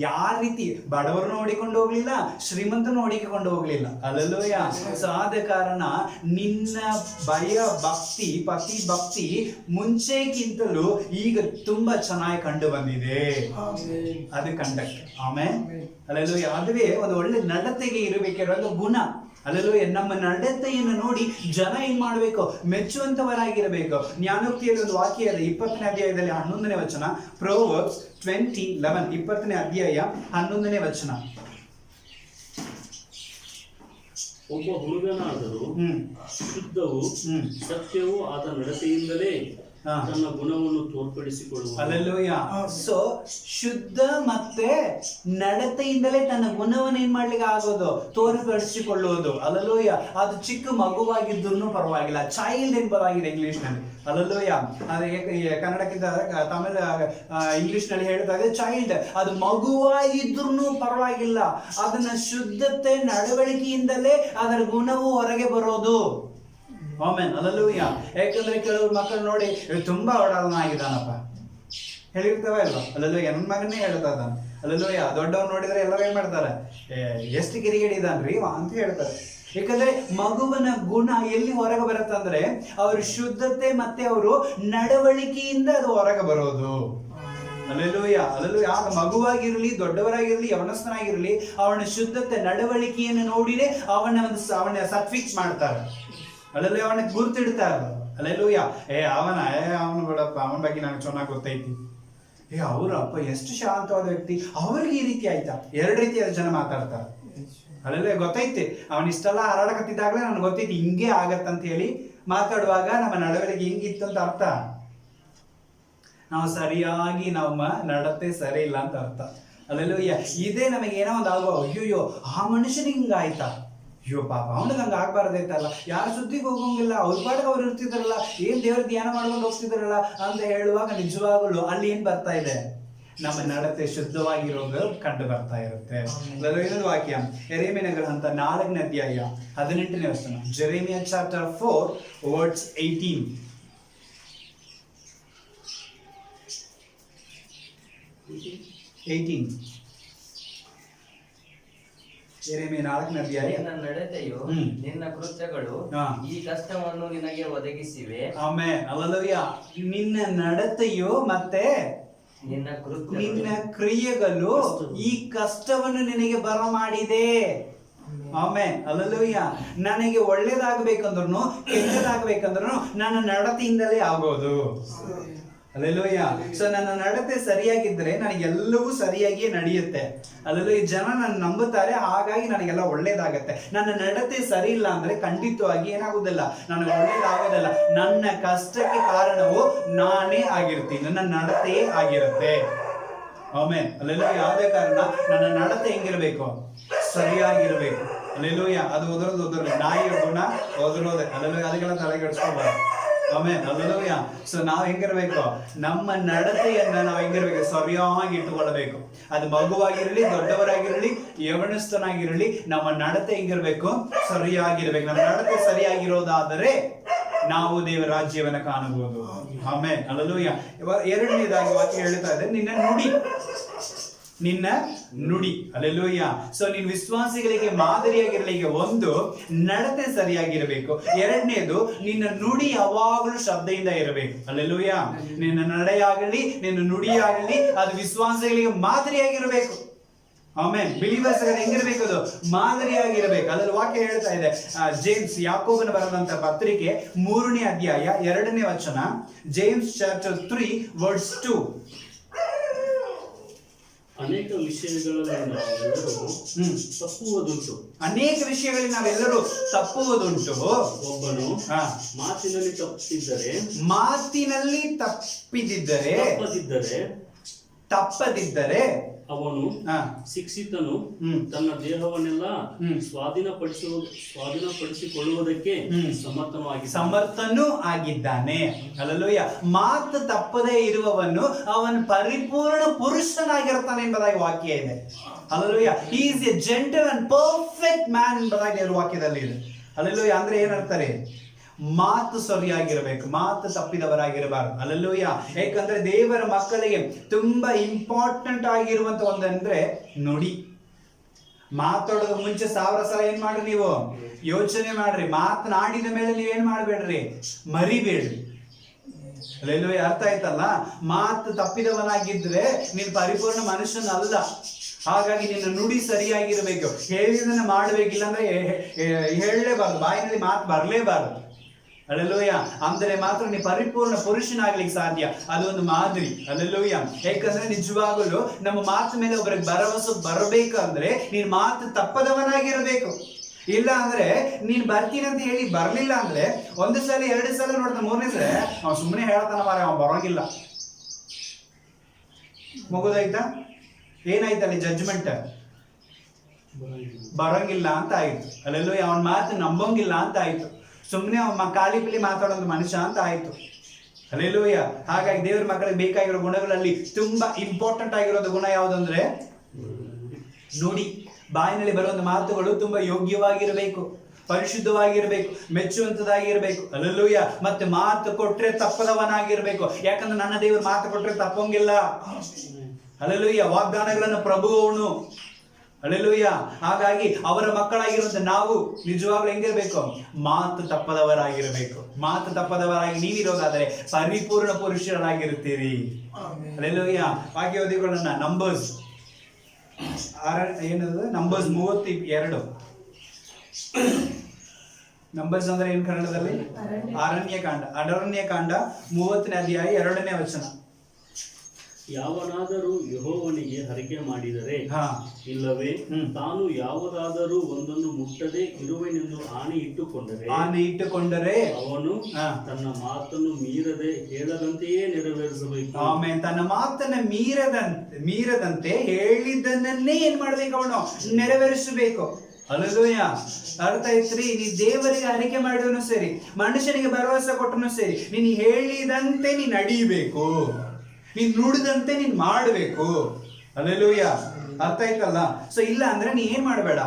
Speaker 2: ಯಾವ ರೀತಿ ಬಡವರನ್ನು ನೋಡಿಕೊಂಡು ಹೋಗ್ಲಿಲ್ಲ, ಶ್ರೀಮಂತನ ಹುಡುಕಿಕೊಂಡು ಹೋಗ್ಲಿಲ್ಲ. ಹಲ್ಲೆಲೂಯಾ. ಸೊ ಆದ ಕಾರಣ ನಿನ್ನ ಭಯ ಭಕ್ತಿ, ಪತಿ ಭಕ್ತಿ ಮುಂಚೆಗಿಂತಲೂ ಈಗ ತುಂಬಾ ಚೆನ್ನಾಗಿ ಕಂಡು ಬಂದಿದೆ. ಅದು ಕಂಡಕ್ಟ್. ಆಮೇಲೆ ಹಲ್ಲೆಲೂಯಾ. ಅದುವೇ ಒಂದು ಒಳ್ಳೆ ನಡತೆಗೆ ಇರಬೇಕಿರೋ ಒಂದು ಗುಣ. ಹಲ್ಲೆಲೂಯಾ. ನಮ್ಮ ನಡತೆಯನ್ನು ನೋಡಿ ಜನ ಏನ್ ಮಾಡ್ಬೇಕು, ಮೆಚ್ಚುವಂತವರಾಗಿರಬೇಕು. ಜ್ಞಾನೋಕ್ತಿಯಲ್ಲಿ ಒಂದು ವಾಕ್ಯ ಇದೆ, 20ನೇ ಅಧ್ಯಾಯದಲ್ಲಿ 11ನೇ ವಚನ. ಪ್ರೊವರ್ಬ್ಸ್ 20:11, 20ನೇ ಅಧ್ಯಾಯ 11ನೇ ವಚನ.
Speaker 3: ಒಬ್ಬ ಹುಡುಗನಾದರೂ ಶುದ್ಧವೂ ಸತ್ಯವೂ ಆದ ನಡತೆಯಿಂದಲೇ ತನ್ನ ಗುಣವನ್ನು ತೋರ್ಪಡಿಸಿಕೊಳ್ಳುವುದು.
Speaker 2: ಹಲ್ಲೆಲೂಯಾ. ಸೊ ಶುದ್ಧ ಮತ್ತೆ ನಡತೆಯಿಂದಲೇ ತನ್ನ ಗುಣವನ್ನು ಏನ್ ಮಾಡ್ಲಿಕ್ಕೆ ಆಗೋದು, ತೋರ್ಪಡಿಸಿಕೊಳ್ಳುವುದು. ಹಲ್ಲೆಲೂಯಾ. ಅದು ಚಿಕ್ಕ ಮಗುವಾಗಿದ್ರು ಪರವಾಗಿಲ್ಲ, ಚೈಲ್ಡ್ ಎಂಬುದಾಗಿದೆ ಇಂಗ್ಲಿಷ್ ನಲ್ಲಿ. ಹಲ್ಲೆಲೂಯಾ. ಕನ್ನಡಕ್ಕಿಂತ ತಮಿಳ್ ಇಂಗ್ಲಿಷ್ ನಲ್ಲಿ ಹೇಳ್ತಾ ಇದೆ ಚೈಲ್ಡ್. ಅದು ಮಗುವಾಗಿದ್ರು ಪರವಾಗಿಲ್ಲ, ಅದನ್ನ ಶುದ್ಧತೆ ನಡವಳಿಕೆಯಿಂದಲೇ ಅದರ ಗುಣವು ಹೊರಗೆ ಬರೋದು. Amen, hallelujah. ಯಾಕಂದ್ರೆ ಕೆಲವರು ಮಕ್ಕಳು ನೋಡಿ ತುಂಬಾ ಒಡಲನಾಗಿದ್ದಾನಪ್ಪ ಹೇಳಿರ್ತವ ಇಲ್ವಾ. ಹಲ್ಲೆಲೂಯಾ. ನನ್ನ ಮಗನ್ನೇ ಹೇಳ್ತಾ ಇದ್ದಾನೆ. ಹಲ್ಲೆಲೂಯಾ. ದೊಡ್ಡವ್ರು ನೋಡಿದ್ರೆ ಎಲ್ಲರೂ ಏನ್ ಮಾಡ್ತಾರೆ, ಎಷ್ಟು ಕಿರಿಗೇಡಿದಾನ್ರಿ ಅಂತ ಹೇಳ್ತಾರೆ. ಯಾಕಂದ್ರೆ ಮಗುವಿನ ಗುಣ ಎಲ್ಲಿ ಹೊರಗೆ ಬರುತ್ತೆ ಅಂದ್ರೆ ಅವ್ರ ಶುದ್ಧತೆ ಮತ್ತೆ ಅವರು ನಡವಳಿಕೆಯಿಂದ ಅದು ಹೊರಗೆ ಬರೋದು. ಹಲ್ಲೆಲೂಯಾ. ಹಲ್ಲೆಲೂಯಾ. ಆಗ ಮಗುವಾಗಿರ್ಲಿ, ದೊಡ್ಡವರಾಗಿರ್ಲಿ, ಯವನಸ್ಥನಾಗಿರ್ಲಿ, ಅವನ ಶುದ್ಧತೆ ನಡವಳಿಕೆಯನ್ನು ನೋಡಿನೇ ಅವನ ಸರ್ಟಿಫಿಕೇಟ್ ಮಾಡ್ತಾರೆ. ಅಲ್ಲೆಲ್ಲ ಅವನ ಗುರ್ತಿಡ್ತಾರೆ. ಹಲ್ಲೆಲೂಯಾ. ಅವನು ಬಿಡಪ್ಪ, ಅವನ ಬಗ್ಗೆ ನನಗೆ ಚೆನ್ನಾಗಿ ಗೊತ್ತೈತಿ. ಅವರಪ್ಪ ಎಷ್ಟು ಶಾಂತವಾದ ವ್ಯಕ್ತಿ, ಅವ್ರಿಗೆ ಈ ರೀತಿ ಆಯ್ತಾ. ಎರಡು ರೀತಿಯಾದ ಜನ ಮಾತಾಡ್ತಾರೆ. ಅಲ್ಲೆಲ್ಲ ಗೊತ್ತೈತಿ, ಅವನ್ ಇಷ್ಟೆಲ್ಲ ಹಾರಾಡಕತ್ತಿದ್ದಾಗಲೇ ನನಗೆ ಗೊತ್ತೈತಿ ಹಿಂಗೆ ಆಗತ್ತಂತ ಹೇಳಿ ಮಾತಾಡುವಾಗ ನಮ್ಮ ನಡವಳಿಕೆ ಹಿಂಗಿತ್ತು ಅಂತ ಅರ್ಥ. ನಾವು ಸರಿಯಾಗಿ ನಮ್ಮ ನಡತೆ ಸರಿ ಇಲ್ಲ ಅಂತ ಅರ್ಥ. ಅಲ್ಲೆಲ್ಲ ಇದೇ ನಮಗೆ ಏನೋ ಒಂದು ಆಗೋ, ಅಯ್ಯೋ ಆ ಮನುಷ್ಯನಿಗೆ ಹಿಂಗಾಯ್ತಾ, ಅಯ್ಯೋ ಪಾಪ ಅವನಿಗೆ ಹಂಗೆ ಆಗ್ಬಾರ್ದೈತಲ್ಲ, ಯಾರು ಸುದ್ದಿಗೆ ಹೋಗಂಗಿಲ್ಲ, ಅವ್ರ ಪಾಠಕ್ಕೆ ಅವ್ರು ಇರ್ತಿದಾರಲ್ಲ, ಏನ್ ದೇವ್ರ ಧ್ಯಾನ ಮಾಡ್ಕೊಂಡು ಹೋಗ್ತಿದಾರಲ್ಲ ಅಂತ ಹೇಳುವಾಗ ನಿಜವಾಗಲು ಅಲ್ಲಿ ಏನ್ ಬರ್ತಾ ಇದೆ, ನಮ್ಮ ನಡತೆ ಶುದ್ಧವಾಗಿರೋದು ಕಂಡು ಬರ್ತಾ ಇರುತ್ತೆ. ಇನ್ನೊಂದು ವಾಕ್ಯ ಯೆರೆಮೀಯನ ಗ್ರಂಥ 4ನೇ ಅಧ್ಯಾಯ 18ನೇ ವಚನ. Jeremiah chapter 4 words 18. ಯೆರೆಮೀಯ 4ನೇ ಅಧ್ಯಾಯ.
Speaker 4: ನಿನ್ನ ನಡತೆಯು ನಿನ್ನ ಕೃತ್ಯಗಳು ಈ ಕಷ್ಟವನ್ನು ನಿನಗೆ ಒದಗಿಸಿವೆ.
Speaker 2: Amen, hallelujah. ನಿನ್ನ ನಡತೆಯು ಮತ್ತೆ ನಿನ್ನ ಕ್ರಿಯೆಗಳು ಈ ಕಷ್ಟವನ್ನು ನಿನಗೆ ಬರಮಾಡಿದೆ. Amen, hallelujah. ನನಗೆ ಒಳ್ಳೇದಾಗಬೇಕಂದ್ರೂ ಕೆಟ್ಟದಾಗಬೇಕಂದ್ರೂ ನನ್ನ ನಡತೆಯಿಂದಲೇ ಆಗೋದು. ಹಲ್ಲೆಲೂಯಾ. ಸೊ ನನ್ನ ನಡತೆ ಸರಿಯಾಗಿದ್ರೆ ನನಗೆಲ್ಲವೂ ಸರಿಯಾಗಿಯೇ ನಡೆಯುತ್ತೆ. ಅಲ್ಲೆಲ್ಲ ಈ ಜನ ನನ್ನ ನಂಬುತ್ತಾರೆ, ಹಾಗಾಗಿ ನನಗೆಲ್ಲ ಒಳ್ಳೇದಾಗತ್ತೆ. ನನ್ನ ನಡತೆ ಸರಿ ಇಲ್ಲ ಅಂದ್ರೆ ಖಂಡಿತವಾಗಿ ಏನಾಗುದಿಲ್ಲ, ನನಗೆ ಒಳ್ಳೇದಾಗೋದಿಲ್ಲ. ನನ್ನ ಕಷ್ಟಕ್ಕೆ ಕಾರಣವು ನಾನೇ ಆಗಿರ್ತೀನಿ, ನನ್ನ ನಡತೆಯೇ ಆಗಿರುತ್ತೆ. ಆಮೆನ್, ಅಲ್ಲೆಲ್ಲ ಯಾವುದೇ ಕಾರಣ ನನ್ನ ನಡತೆ ಹೆಂಗಿರ್ಬೇಕು, ಸರಿಯಾಗಿರ್ಬೇಕು. ಅಲ್ಲೆಲ್ಲೂಯ್ಯ. ಅದು ಒದರೋದು ನಾಯಿ ಗುಣ ಒದರೋದೆ, ಅಲ್ಲೆಲ್ಲ ಅದಕ್ಕೆಲ್ಲ ತಲೆಗೆಡ್ಸ್ಕೊಬಾರ್ದು. Amen, hallelujah. ಸೊ ನಾವು ಹೆಂಗಿರ್ಬೇಕು, ನಮ್ಮ ನಡತೆಯನ್ನ ನಾವು ಹೆಂಗಿರ್ಬೇಕು, ಸರಿಯಾಗಿ ಇಟ್ಟುಕೊಳ್ಳಬೇಕು. ಅದು ಮಗುವಾಗಿರಲಿ, ದೊಡ್ಡವರಾಗಿರಲಿ, ಯವನಸ್ಥನಾಗಿರಲಿ, ನಮ್ಮ ನಡತೆ ಹೆಂಗಿರ್ಬೇಕು, ಸರಿಯಾಗಿರ್ಬೇಕು. ನಮ್ಮ ನಡತೆ ಸರಿಯಾಗಿರೋದಾದರೆ ನಾವು ದೇವರ ರಾಜ್ಯವನ್ನ ಕಾಣಬಹುದು. Amen, hallelujah. ಎರಡನೇದಾಗಿ ವಾಕ್ಯ ಹೇಳ್ತಾ ಇದೆ, ನಿನ್ನ ನುಡಿ. ಹಲ್ಲೆಲೂಯಾ. ಸೊ ನೀನು ವಿಶ್ವಾಸಿಗಳಿಗೆ ಮಾದರಿಯಾಗಿರ್ಲಿಕ್ಕೆ ಒಂದು ನಡತೆ ಸರಿಯಾಗಿರಬೇಕು. ಎರಡನೇದು ನಿನ್ನ ನುಡಿ ಯಾವಾಗಲೂ ಶ್ರದ್ಧೆಯಿಂದ ಇರಬೇಕು. ಹಲ್ಲೆಲೂಯಾ. ನಿನ್ನ ನಡೆಯಾಗಲಿ ನಿನ್ನ ನುಡಿಯಾಗಲಿ ಅದು ವಿಶ್ವಾಸಿಗಳಿಗೆ ಮಾದರಿಯಾಗಿರಬೇಕು. ಆಮೆನ್. ಬಿಲೀವರ್ಸ್ ಹೆಂಗಿರ್ಬೇಕು, ಅದು ಮಾದರಿಯಾಗಿರ್ಬೇಕು. ಅದರ ವಾಕ್ಯ ಹೇಳ್ತಾ ಇದೆ, ಜೇಮ್ಸ್ ಯಾಕೋಬನ ಬರೆದಂತ ಪತ್ರಿಕೆ 3ನೇ ಅಧ್ಯಾಯ 2ನೇ ವಚನ. James chapter 3 words 2.
Speaker 3: ಅನೇಕ ವಿಷಯಗಳಲ್ಲಿ
Speaker 2: ನಾವೆಲ್ಲರೂ ತಪ್ಪುವುದುಂಟು.
Speaker 3: ಒಬ್ಬನು ಮಾತಿನಲ್ಲಿ
Speaker 2: ತಪ್ಪದಿದ್ದರೆ
Speaker 3: ಅವನು ಶಿಕ್ಷಿತನು ತನ್ನ ದೇಹವನ್ನೆಲ್ಲ ಸ್ವಾಧೀನಪಡಿಸಿಕೊಳ್ಳುವುದಕ್ಕೆ ಸಮರ್ಥನೂ ಆಗಿದ್ದಾನೆ. ಹಲ್ಲೆಲೂಯಾ. ಮಾತು ತಪ್ಪದೇ ಇರುವವನು ಅವನು ಪರಿಪೂರ್ಣ ಪುರುಷನಾಗಿರ್ತಾನೆ ಎಂಬುದಾಗಿ ವಾಕ್ಯ ಇದೆ. Hallelujah. He is A gentle and perfect man ಎಂಬುದಾಗಿ ವಾಕ್ಯದಲ್ಲಿ ಇದೆ. ಹಲ್ಲೆಲೂಯಾ. ಅಂದ್ರೆ ಏನಂತಾರೆ, ಮಾತು ಸರಿಯಾಗಿರಬೇಕು, ಮಾತು ತಪ್ಪಿದವರಾಗಿರಬಾರದು. ಹಲ್ಲೆಲೂಯಾ. ಯಾಕಂದ್ರೆ ದೇವರ ಮಕ್ಕಳಿಗೆ ತುಂಬಾ ಇಂಪಾರ್ಟೆಂಟ್ ಆಗಿರುವಂತ ಒಂದಂದ್ರೆ ನುಡಿ. ಮಾತಾಡೋದು ಮುಂಚೆ 1000 ಸಲ ಏನ್ ಮಾಡ್ರಿ, ನೀವು ಯೋಚನೆ ಮಾಡ್ರಿ. ಮಾತನಾಡಿದ ಮೇಲೆ ನೀವೇನ್ ಮಾಡ್ಬೇಡ್ರಿ, ಮರಿಬೇಡ್ರಿ. ಹಲ್ಲೆಲೂಯಾ. ಅರ್ಥ ಆಯ್ತಲ್ಲ. ಮಾತು ತಪ್ಪಿದವನಾಗಿದ್ರೆ ನೀನು ಪರಿಪೂರ್ಣ ಮನುಷ್ಯನಲ್ಲ. ಹಾಗಾಗಿ ನಿನ್ನ ನುಡಿ ಸರಿಯಾಗಿರ್ಬೇಕು. ಹೇಳಿದನ್ನ ಮಾಡ್ಬೇಕಿಲ್ಲ ಅಂದ್ರೆ ಹೇಳಲೇಬಾರ್ದು, ಬಾಯಿನಲ್ಲಿ ಮಾತು ಬರಲೇಬಾರದು. ಹಲ್ಲೆಲೂಯಾ. ಅಂದರೆ ಮಾತ್ರ ನೀ ಪರಿಪೂರ್ಣ ಪುರುಷನಾಗ್ಲಿಕ್ಕೆ ಸಾಧ್ಯ. ಅದೊಂದು ಮಾದರಿ. ಹಲ್ಲೆಲೂಯಾ. ಯಾಕಂದ್ರೆ ನಿಜವಾಗಲೂ ನಮ್ಮ ಮಾತು ಮೇಲೆ ಒಬ್ಬರಿಗೆ ಭರವಸೆ ಬರಬೇಕಂದ್ರೆ ನೀನ್ ಮಾತು ತಪ್ಪದವನಾಗಿರ್ಬೇಕು. ಇಲ್ಲ ಅಂದ್ರೆ ನೀನ್ ಬರ್ತೀನಿ ಅಂತ ಹೇಳಿ ಬರ್ಲಿಲ್ಲ ಅಂದ್ರೆ 1 ಸಲ 2 ಸಲ ನೋಡ್ತಾನೆ, 3ನೇ ಸಲ ಅವ್ನು ಸುಮ್ಮನೆ ಹೇಳ್ತಾನ, ಮಾರ ಅವ್ನು ಬರೋಂಗಿಲ್ಲ. ಮುಗಿದೋಯ್ತಾ? ಏನಾಯ್ತಲ್ಲಿ ಜಡ್ಜ್ಮೆಂಟ್? ಬರೋಂಗಿಲ್ಲ ಅಂತ ಆಯ್ತು. ಅಲ್ಲೆಲ್ಲೂಯ್ಯ. ಅವನ ಮಾತು ನಂಬೋಂಗಿಲ್ಲ ಅಂತ ಆಯ್ತು. ಸುಮ್ಮನೆ ಖಾಲಿ ಪಿಲಿ ಮಾತಾಡೋದು ಮನುಷ್ಯ ಅಂತ ಆಯ್ತು. ಹಲ್ಲೆಲೂಯಾ. ಹಾಗಾಗಿ ದೇವ್ರ ಮಕ್ಕಳಿಗೆ ಬೇಕಾಗಿರೋ ಗುಣಗಳಲ್ಲಿ ತುಂಬಾ ಇಂಪಾರ್ಟೆಂಟ್ ಆಗಿರೋದು ಗುಣ ಯಾವುದಂದ್ರೆ ನುಡಿ. ಬಾಯಿನಲ್ಲಿ ಬರುವಂತ ಮಾತುಗಳು ತುಂಬಾ ಯೋಗ್ಯವಾಗಿರಬೇಕು, ಪರಿಶುದ್ಧವಾಗಿರ್ಬೇಕು, ಮೆಚ್ಚುವಂತದಾಗಿರ್ಬೇಕು. ಹಲ್ಲೆಲೂಯಾ. ಮತ್ತೆ ಮಾತು ಕೊಟ್ರೆ ತಪ್ಪದವನಾಗಿರ್ಬೇಕು. ಯಾಕಂದ್ರೆ ನನ್ನ ದೇವರು ಮಾತು ಕೊಟ್ರೆ ತಪ್ಪಂಗಿಲ್ಲ. ಹಲ್ಲೆಲೂಯಾ. ವಾಗ್ದಾನಗಳನ್ನು ಪ್ರಭು ಅವನು. ಹಲ್ಲೆಲೂಯಾ. ಹಾಗಾಗಿ ಅವರ ಮಕ್ಕಳಾಗಿರುವಂತ ನಾವು ನಿಜವಾಗ್ಲೂ ಹೆಂಗಿರ್ಬೇಕು, ಮಾತು ತಪ್ಪದವರಾಗಿರ್ಬೇಕು. ಮಾತು ತಪ್ಪದವರಾಗಿ ನೀವಿರೋದಾದ್ರೆ ಪರಿಪೂರ್ಣ ಪುರುಷರಾಗಿರ್ತೀರಿ. ಹಲ್ಲೆಲೂಯಾ. ವಾಕ್ಯ ಓದಿಕೊಳ್ಳೋಣ. ನಂಬರ್ಸ್ 32. ನಂಬರ್ಸ್ ಅಂದ್ರೆ ಏನ್ ಕನ್ನಡದಲ್ಲಿ? ಅರಣ್ಯಕಾಂಡ 30ನೇ ಅಧ್ಯಾಯ 2ನೇ ವಚನ. ಯಾವನಾದರೂ ಯೆಹೋವನಿಗೆ ಹರಕೆ ಮಾಡಿದರೆ
Speaker 2: ಹಾ
Speaker 3: ಇಲ್ಲವೇ
Speaker 2: ಹ್ಮ್.
Speaker 3: ತಾನು ಯಾವುದಾದರೂ ಒಂದನ್ನು ಮುಟ್ಟದೆ ಇರುವೆನೆಂದು ಆಣೆ
Speaker 2: ಇಟ್ಟುಕೊಂಡರೆ
Speaker 3: ಅವನು
Speaker 2: ಹಾ.
Speaker 3: ತನ್ನ ಮಾತನ್ನು ಮೀರದೆ ಹೇಳದಂತೆಯೇ ನೆರವೇರಿಸಬೇಕು.
Speaker 2: ಆಮೇಲೆ ತನ್ನ ಮಾತನ್ನ ಮೀರದಂತೆ ಹೇಳಿದ್ದನ್ನೇ ಏನ್ ಮಾಡ್ಬೇಕು, ಅವನು ನೆರವೇರಿಸಬೇಕು. ಹಲ್ಲೆಲೂಯಾ. ಅರ್ಥ ಐತ್ರಿ? ನೀ ದೇವರಿಗೆ ಅರಿಕೆ ಮಾಡಿದನು ಸರಿ, ಮನುಷ್ಯನಿಗೆ ಭರವಸೆ ಕೊಟ್ಟನು ಸರಿ, ನೀನು ಹೇಳಿದಂತೆ ನೀನ್ ನಡೀಬೇಕು, ನೀನ್ ನುಡಿದಂತೆ ನೀನ್ ಮಾಡಬೇಕು. ಹಲ್ಲೆಲೂಯಾ. ಅರ್ಥ ಆಯ್ತಲ್ಲ? ಸೊ ಇಲ್ಲ ಅಂದ್ರೆ ನೀ ಏನ್ ಮಾಡಬೇಡ,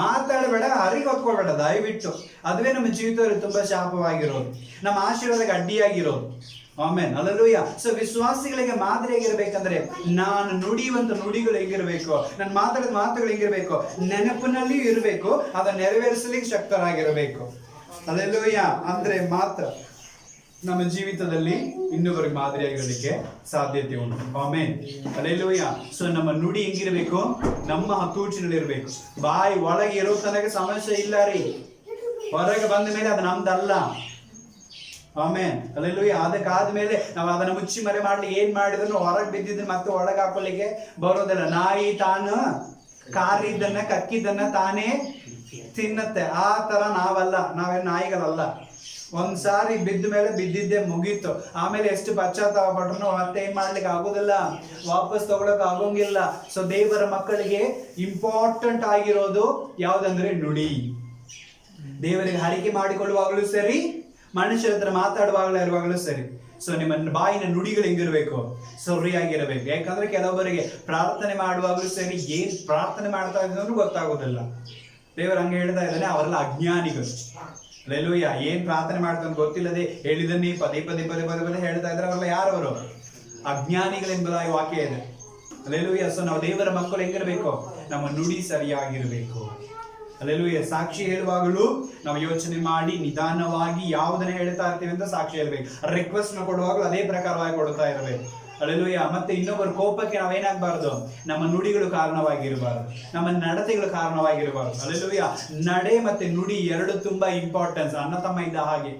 Speaker 2: ಮಾತಾಡಬೇಡ, ಹರಿಗೆ ಹೊತ್ಕೊಳ್ಬೇಡ ದಯವಿಟ್ಟು. ಅದುವೇ ನಮ್ಮ ಜೀವಿತದಲ್ಲಿ ತುಂಬಾ ಶಾಪವಾಗಿರೋದು, ನಮ್ಮ ಆಶೀರ್ವಾದಕ್ಕೆ ಅಡ್ಡಿಯಾಗಿರೋದು. ಆಮೇನ್. ಹಲ್ಲೆಲೂಯಾ. ಸೊ ವಿಶ್ವಾಸಿಗಳಿಗೆ ಮಾದರಿಯಾಗಿರ್ಬೇಕಂದ್ರೆ ನಾನು ನುಡಿಯುವಂತ ನುಡಿಗಳು ಹೆಂಗಿರ್ಬೇಕು, ನಾನು ಮಾತಾಡಿದ ಮಾತುಗಳು ಹೆಂಗಿರ್ಬೇಕು, ನೆನಪಿನಲ್ಲಿಯೂ ಇರಬೇಕು, ಅದನ್ನ ನೆರವೇರಿಸಲಿಕ್ಕೆ ಶಕ್ತರಾಗಿರಬೇಕು. ಹಲ್ಲೆಲೂಯಾ. ಅಂದ್ರೆ ಮಾತ್ರ ನಮ್ಮ ಜೀವಿತದಲ್ಲಿ ಇನ್ನೊಬ್ಬರಿಗೆ ಮಾದರಿಯಾಗಿರಲಿಕ್ಕೆ ಸಾಧ್ಯತೆ ಉಂಟು. ಆಮೇನ್. ಹಲ್ಲೆಲೂಯಾ. ಸೊ ನಮ್ಮ ನುಡಿ ಹೆಂಗಿರ್ಬೇಕು, ನಮ್ಮ ಹತೋಟಿನಲ್ಲಿ ಇರಬೇಕು. ಬಾಯಿ ಒಳಗೆ ಇರೋ ತನಕ ಸಮಸ್ಯೆ ಇಲ್ಲ ರೀ, ಹೊರಗೆ ಬಂದ ಮೇಲೆ ಅದು ನಮ್ದಲ್ಲ. ಆಮೇನ್. ಹಲ್ಲೆಲೂಯಾ. ಅದಕ್ಕಾದ್ಮೇಲೆ ನಾವು ಅದನ್ನ ಮುಚ್ಚಿ ಮರೆ ಮಾಡ್ಲಿಕ್ಕೆ ಏನ್ ಮಾಡಿದ್ರು ಹೊರಗೆ ಬಿದ್ದಿದ್ದು ಮತ್ತೆ ಒಳಗೆ ಹಾಕೊಳ್ಳಿಕ್ಕೆ ಬರೋದಿಲ್ಲ. ನಾಯಿ ತಾನು ಕಾರಿದ್ದನ್ನ ಕಕ್ಕಿದ್ದನ್ನ ತಾನೇ ತಿನ್ನತ್ತೆ. ಆ ತರ ನಾವಲ್ಲ, ನಾವೇನು ನಾಯಿಗಳಲ್ಲ. ಒಂದ್ಸಾರಿ ಬಿದ್ದ ಮೇಲೆ ಬಿದ್ದಿದ್ದೆ ಮುಗೀತು. ಆಮೇಲೆ ಎಷ್ಟು ಪಶ್ಚಾತ್ತಾಪ ಪಟ್ರು ಮತ್ತೆ ಏನ್ ಮಾಡ್ಲಿಕ್ಕೆ ಆಗೋದಿಲ್ಲ, ವಾಪಸ್ ತಗೊಳಕ್ ಆಗೋಂಗಿಲ್ಲ. ಸೊ ದೇವರ ಮಕ್ಕಳಿಗೆ ಇಂಪಾರ್ಟೆಂಟ್ ಆಗಿರೋದು ಯಾವ್ದಂದ್ರೆ ನುಡಿ. ದೇವರಿಗೆ ಹರಿಕೆ ಮಾಡಿಕೊಳ್ಳುವಾಗಲೂ ಸರಿ, ಮನುಷ್ಯರ ಹತ್ರ ಮಾತಾಡುವಾಗಲೂ ಸರಿ. ಸೊ ನಿಮ್ಮ ಬಾಯಿನ ನುಡಿಗಳು ಹೆಂಗಿರ್ಬೇಕು, ಸರಿಯಾಗಿರಬೇಕು. ಯಾಕಂದ್ರೆ ಕೆಲವೊಬ್ಬರಿಗೆ ಪ್ರಾರ್ಥನೆ ಮಾಡುವಾಗಲೂ ಸರಿ, ಏನ್ ಪ್ರಾರ್ಥನೆ ಮಾಡ್ತಾ ಇದ್ರು ಗೊತ್ತಾಗೋದಿಲ್ಲ. ದೇವರು ಹಂಗೆ ಹೇಳ್ತಾ ಇದ್ದಾನೆ, ಅವರೆಲ್ಲ ಅಜ್ಞಾನಿಗಳು. ಹಲ್ಲೆಲೂಯಾ. ಏನ್ ಪ್ರಾರ್ಥನೆ ಮಾಡ್ತಾನೆ ಗೊತ್ತಿಲ್ಲದೆ ಹೇಳಿದನ್ನೇ ಪದೇ ಪದೇ ಪದೇ ಪದೇ ಪದೇ ಹೇಳ್ತಾ ಇದ್ರೆ ಅವರೆಲ್ಲ ಯಾರವರು? ಅಜ್ಞಾನಿಗಳೆಂಬುದಾಗಿ ವಾಕ್ಯ ಇದೆ. ಹಲ್ಲೆಲೂಯಾ. ಸೊ ನಾವು ದೇವರ ಮಕ್ಕಳು ಹೆಂಗಿರ್ಬೇಕು, ನಮ್ಮ ನುಡಿ ಸರಿಯಾಗಿರ್ಬೇಕು. ಹಲ್ಲೆಲೂಯಾ. ಸಾಕ್ಷಿ ಹೇಳುವಾಗಲೂ ನಾವು ಯೋಚನೆ ಮಾಡಿ ನಿಧಾನವಾಗಿ ಯಾವುದನ್ನ ಹೇಳ್ತಾ ಇರ್ತೀವಿ ಅಂತ ಸಾಕ್ಷಿ ಹೇಳ್ಬೇಕು. ರಿಕ್ವೆಸ್ಟ್ ನ ಕೊಡುವಾಗಲೂ ಅದೇ ಪ್ರಕಾರವಾಗಿ ಕೊಡ್ತಾ ಇರಬೇಕು. ಹಲ್ಲೆಲೂಯಾ. ಮತ್ತೆ ಇನ್ನೊಬ್ಬರ ಕೋಪಕ್ಕೆ ನಾವೇನಾಗಬಾರ್ದು, ನಮ್ಮ ನುಡಿಗಳು ಕಾರಣವಾಗಿರಬಾರ್ದು, ನಮ್ಮ ನಡತೆಗಳು ಕಾರಣವಾಗಿರಬಾರ್ದು. ಹಲ್ಲೆಲೂಯಾ. ನಡೆ ಮತ್ತೆ ನುಡಿ ಎರಡು ತುಂಬಾ ಇಂಪಾರ್ಟೆನ್ಸ್. ಅಣ್ಣ ತಮ್ಮ ಇದ್ದ ಹಾಗೆ,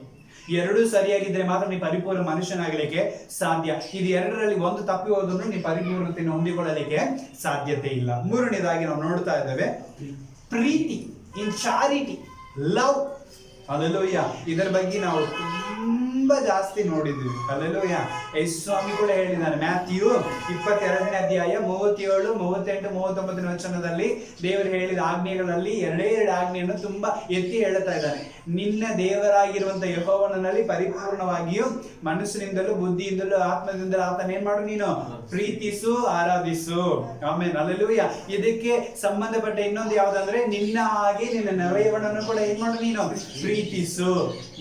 Speaker 2: ಎರಡೂ ಸರಿಯಾಗಿದ್ರೆ ಮಾತ್ರ ನೀವು ಪರಿಪೂರ್ಣ ಮನುಷ್ಯನಾಗಲಿಕ್ಕೆ ಸಾಧ್ಯ. ಇದು ಎರಡರಲ್ಲಿ ಒಂದು ತಪ್ಪಿ ಹೋದ್ರು ನೀವು ಪರಿಪೂರ್ಣತೆಯನ್ನು ಹೊಂದಿಕೊಳ್ಳಲಿಕ್ಕೆ ಸಾಧ್ಯತೆ ಇಲ್ಲ. ಮೂರನೇದಾಗಿ ನಾವು ನೋಡ್ತಾ ಇದ್ದೇವೆ ಪ್ರೀತಿ, ಇನ್ ಚಾರಿಟಿ, ಲವ್. ಹಲ್ಲೆಲೂಯಾ. ಇದರ ಬಗ್ಗೆ ನಾವು ತುಂಬಾ ಜಾಸ್ತಿ ನೋಡಿದ್ವಿ. ಹಲ್ಲೆಲೂಯಾ. ಯೇಸು ಸ್ವಾಮಿ ಕೂಡ ಹೇಳಿದ್ದಾನೆ, ಮ್ಯಾಥ್ಯೂ 22ನೇ ಅಧ್ಯಾಯ 37, 38, 39ನೇ ವಚನದಲ್ಲಿ ದೇವರು ಹೇಳಿದ ಆಜ್ಞೆಗಳಲ್ಲಿ ಎರಡೇ ಆಜ್ಞೆಯನ್ನು ತುಂಬಾ ಎತ್ತಿ ಹೇಳ್ತಾ ಇದ್ದಾನೆ. ನಿನ್ನ ದೇವರಾಗಿರುವಂತ ಯೆಹೋವನಲ್ಲಿ ಪರಿಪೂರ್ಣವಾಗಿಯೂ ಮನಸ್ಸಿನಿಂದಲೂ ಬುದ್ಧಿಯಿಂದಲೂ ಆತ್ಮದಿಂದಲೂ ಆತನ ಏನ್ ಮಾಡು, ನೀನು ಪ್ರೀತಿಸು, ಆರಾಧಿಸು. ಆಮೇಲೆ ಹಲ್ಲೆಲೂಯಾ. ಇದಕ್ಕೆ ಸಂಬಂಧಪಟ್ಟ ಇನ್ನೊಂದು ಯಾವ್ದಂದ್ರೆ, ನಿನ್ನ ಹಾಗೆ ನಿನ್ನ ನೆರೆಯವನನ್ನು ಕೂಡ ಏನ್ ಮಾಡು, ನೀನು ಪ್ರೀತಿಸು.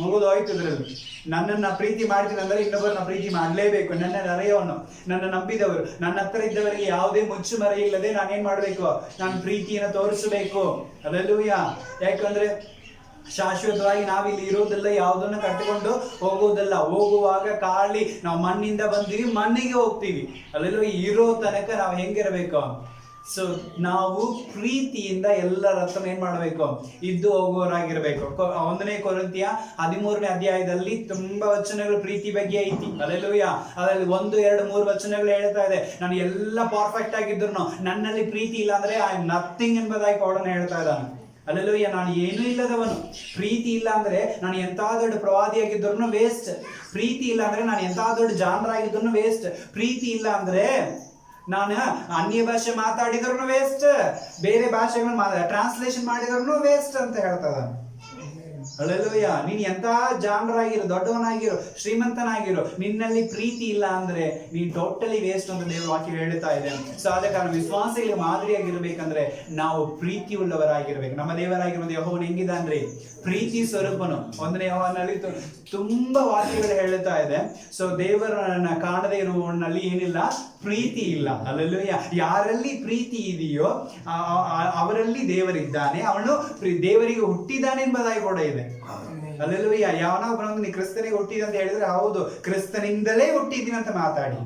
Speaker 2: ಮುಗಿದೋಯ್ತು ಇದ್ರಲ್ಲಿ. ನನ್ನನ್ನ ಪ್ರೀತಿ ಮಾಡ್ತೀನಿ ಅಂದ್ರೆ ಇನ್ನೊಬ್ಬರನ್ನ ಪ್ರೀತಿ ಮಾಡಲೇಬೇಕು. ನನ್ನ ನೆರೆಯವನು, ನನ್ನ ನಂಬಿದವರು, ನನ್ನ ಹತ್ರ ಇದ್ದವರಿಗೆ ಯಾವುದೇ ಮುಚ್ಚುಮರೆ ಇಲ್ಲದೆ ನಾನೇನ್ ಮಾಡ್ಬೇಕು, ನಾನು ಪ್ರೀತಿಯನ್ನು ತೋರಿಸಬೇಕು. ಹಲ್ಲೆಲೂಯಾ. ಯಾಕಂದ್ರೆ ಶಾಶ್ವತವಾಗಿ ನಾವಿಲ್ಲಿ ಇರೋದಿಲ್ಲ, ಯಾವುದನ್ನು ಕಟ್ಟಿಕೊಂಡು ಹೋಗೋದಿಲ್ಲ. ಹೋಗುವಾಗ ಖಾಲಿ ನಾವು ಮಣ್ಣಿಂದ ಬಂದಿವಿ, ಮಣ್ಣಿಗೆ ಹೋಗ್ತೀವಿ. ಹಲ್ಲೆಲೂಯಾ. ಇರೋ ತನಕ ನಾವು ಹೆಂಗಿರಬೇಕು, ಸೊ ನಾವು ಪ್ರೀತಿಯಿಂದ ಎಲ್ಲರ ಹತ್ರ ಏನ್ ಮಾಡ್ಬೇಕು, ಇದ್ದು ಹೋಗುವವರಾಗಿರ್ಬೇಕು. 1ನೇ ಕೊರಿಂಥಿಯ 13ನೇ ಅಧ್ಯಾಯದಲ್ಲಿ ತುಂಬಾ ವಚನಗಳು ಪ್ರೀತಿ ಬಗ್ಗೆ ಐತಿ. ಹಲ್ಲೆಲೂಯಾ. ಅದರಲ್ಲಿ 1, 2, 3 ವಚನಗಳು ಹೇಳ್ತಾ ಇದೆ, ನಾನು ಎಲ್ಲ ಪರ್ಫೆಕ್ಟ್ ಆಗಿದ್ರು ನನ್ನಲ್ಲಿ ಪ್ರೀತಿ ಇಲ್ಲ ಅಂದ್ರೆ ಐ ಆಮ್ ನಥಿಂಗ್ ಎಂಬುದಾಗಿ ಪೌಲನು ಹೇಳ್ತಾ ಇದ್ದಾನೆ. ಹಲ್ಲೆಲೂಯಾ. ನಾನು ಏನೂ ಇಲ್ಲದವನು. ಪ್ರೀತಿ ಇಲ್ಲ ಅಂದ್ರೆ ನಾನು ಎಂತ ದೊಡ್ಡ ಪ್ರವಾದಿಯಾಗಿದ್ರು ವೇಸ್ಟ್. ಪ್ರೀತಿ ಇಲ್ಲ ಅಂದ್ರೆ ನಾನು ಎಂತ ದೊಡ್ಡ ಜಾನರಾಗಿದ್ರು ವೇಸ್ಟ್. ಪ್ರೀತಿ ಇಲ್ಲ ಅಂದ್ರೆ ನಾನು ಅನ್ಯ ಭಾಷೆ ಮಾತಾಡಿದ್ರು ವೇಸ್ಟ್, ಬೇರೆ ಭಾಷೆಗಳನ್ನ ಟ್ರಾನ್ಸ್ಲೇಷನ್ ಮಾಡಿದ್ರು ವೇಸ್ಟ್ ಅಂತ ಹೇಳ್ತದ. ಹಲ್ಲೆಲೂಯಾ. ನೀನ್ ಎಂತ ಜಾನರಾಗಿರು, ದೊಡ್ಡವನಾಗಿರು, ಶ್ರೀಮಂತನಾಗಿರು, ನಿನ್ನಲ್ಲಿ ಪ್ರೀತಿ ಇಲ್ಲ ಅಂದ್ರೆ ನೀನ್ ಟೋಟಲಿ ವೇಸ್ಟ್ ಅಂತ ದೇವರ ವಾಕ್ಯ ಹೇಳ್ತಾ ಇದೆ. ಸೊ ಆದ ಕಾರಣ ವಿಶ್ವಾಸಿಗಳಿಗೆ ಮಾದರಿಯಾಗಿರ್ಬೇಕಂದ್ರೆ ನಾವು ಪ್ರೀತಿ ಉಳ್ಳವರಾಗಿರ್ಬೇಕು. ನಮ್ಮ ದೇವರಾಗಿರುವ ಯೆಹೋವನು ಹೆಂಗಿದಾನ್ರಿ, ಪ್ರೀತಿ ಸ್ವರೂಪನು. 1ನೇ ಯೋಹಾನನಲ್ಲಿ ತುಂಬಾ ವಾಕ್ಯಗಳು ಹೇಳ್ತಾ ಇದೆ. ಸೊ ದೇವರನ್ನ ಕಾಣದೇ ಇರುವವನಲ್ಲಿ ಏನಿಲ್ಲ, ಪ್ರೀತಿ ಇಲ್ಲ. ಹಲ್ಲೆಲೂಯಾ. ಯಾರಲ್ಲಿ ಪ್ರೀತಿ ಇದೆಯೋ ಅವರಲ್ಲಿ ದೇವರಿದ್ದಾನೆ, ಅವನು ದೇವರಿಗೆ ಹುಟ್ಟಿದ್ದಾನೆ ಎಂಬುದಾಗಿ ಕೂಡ ಇದೆ. ಹಲ್ಲೆಲೂಯಾ. ಯಾವನೊಬ್ಬನೊಂದು ನೀ ಕ್ರಿಸ್ತನಿಗೆ ಹುಟ್ಟಿದ ಅಂತ ಹೇಳಿದ್ರೆ ಹೌದು, ಕ್ರಿಸ್ತನಿಂದಲೇ ಹುಟ್ಟಿದ್ದೀನಿ ಅಂತ ಮಾತಾಡಿ.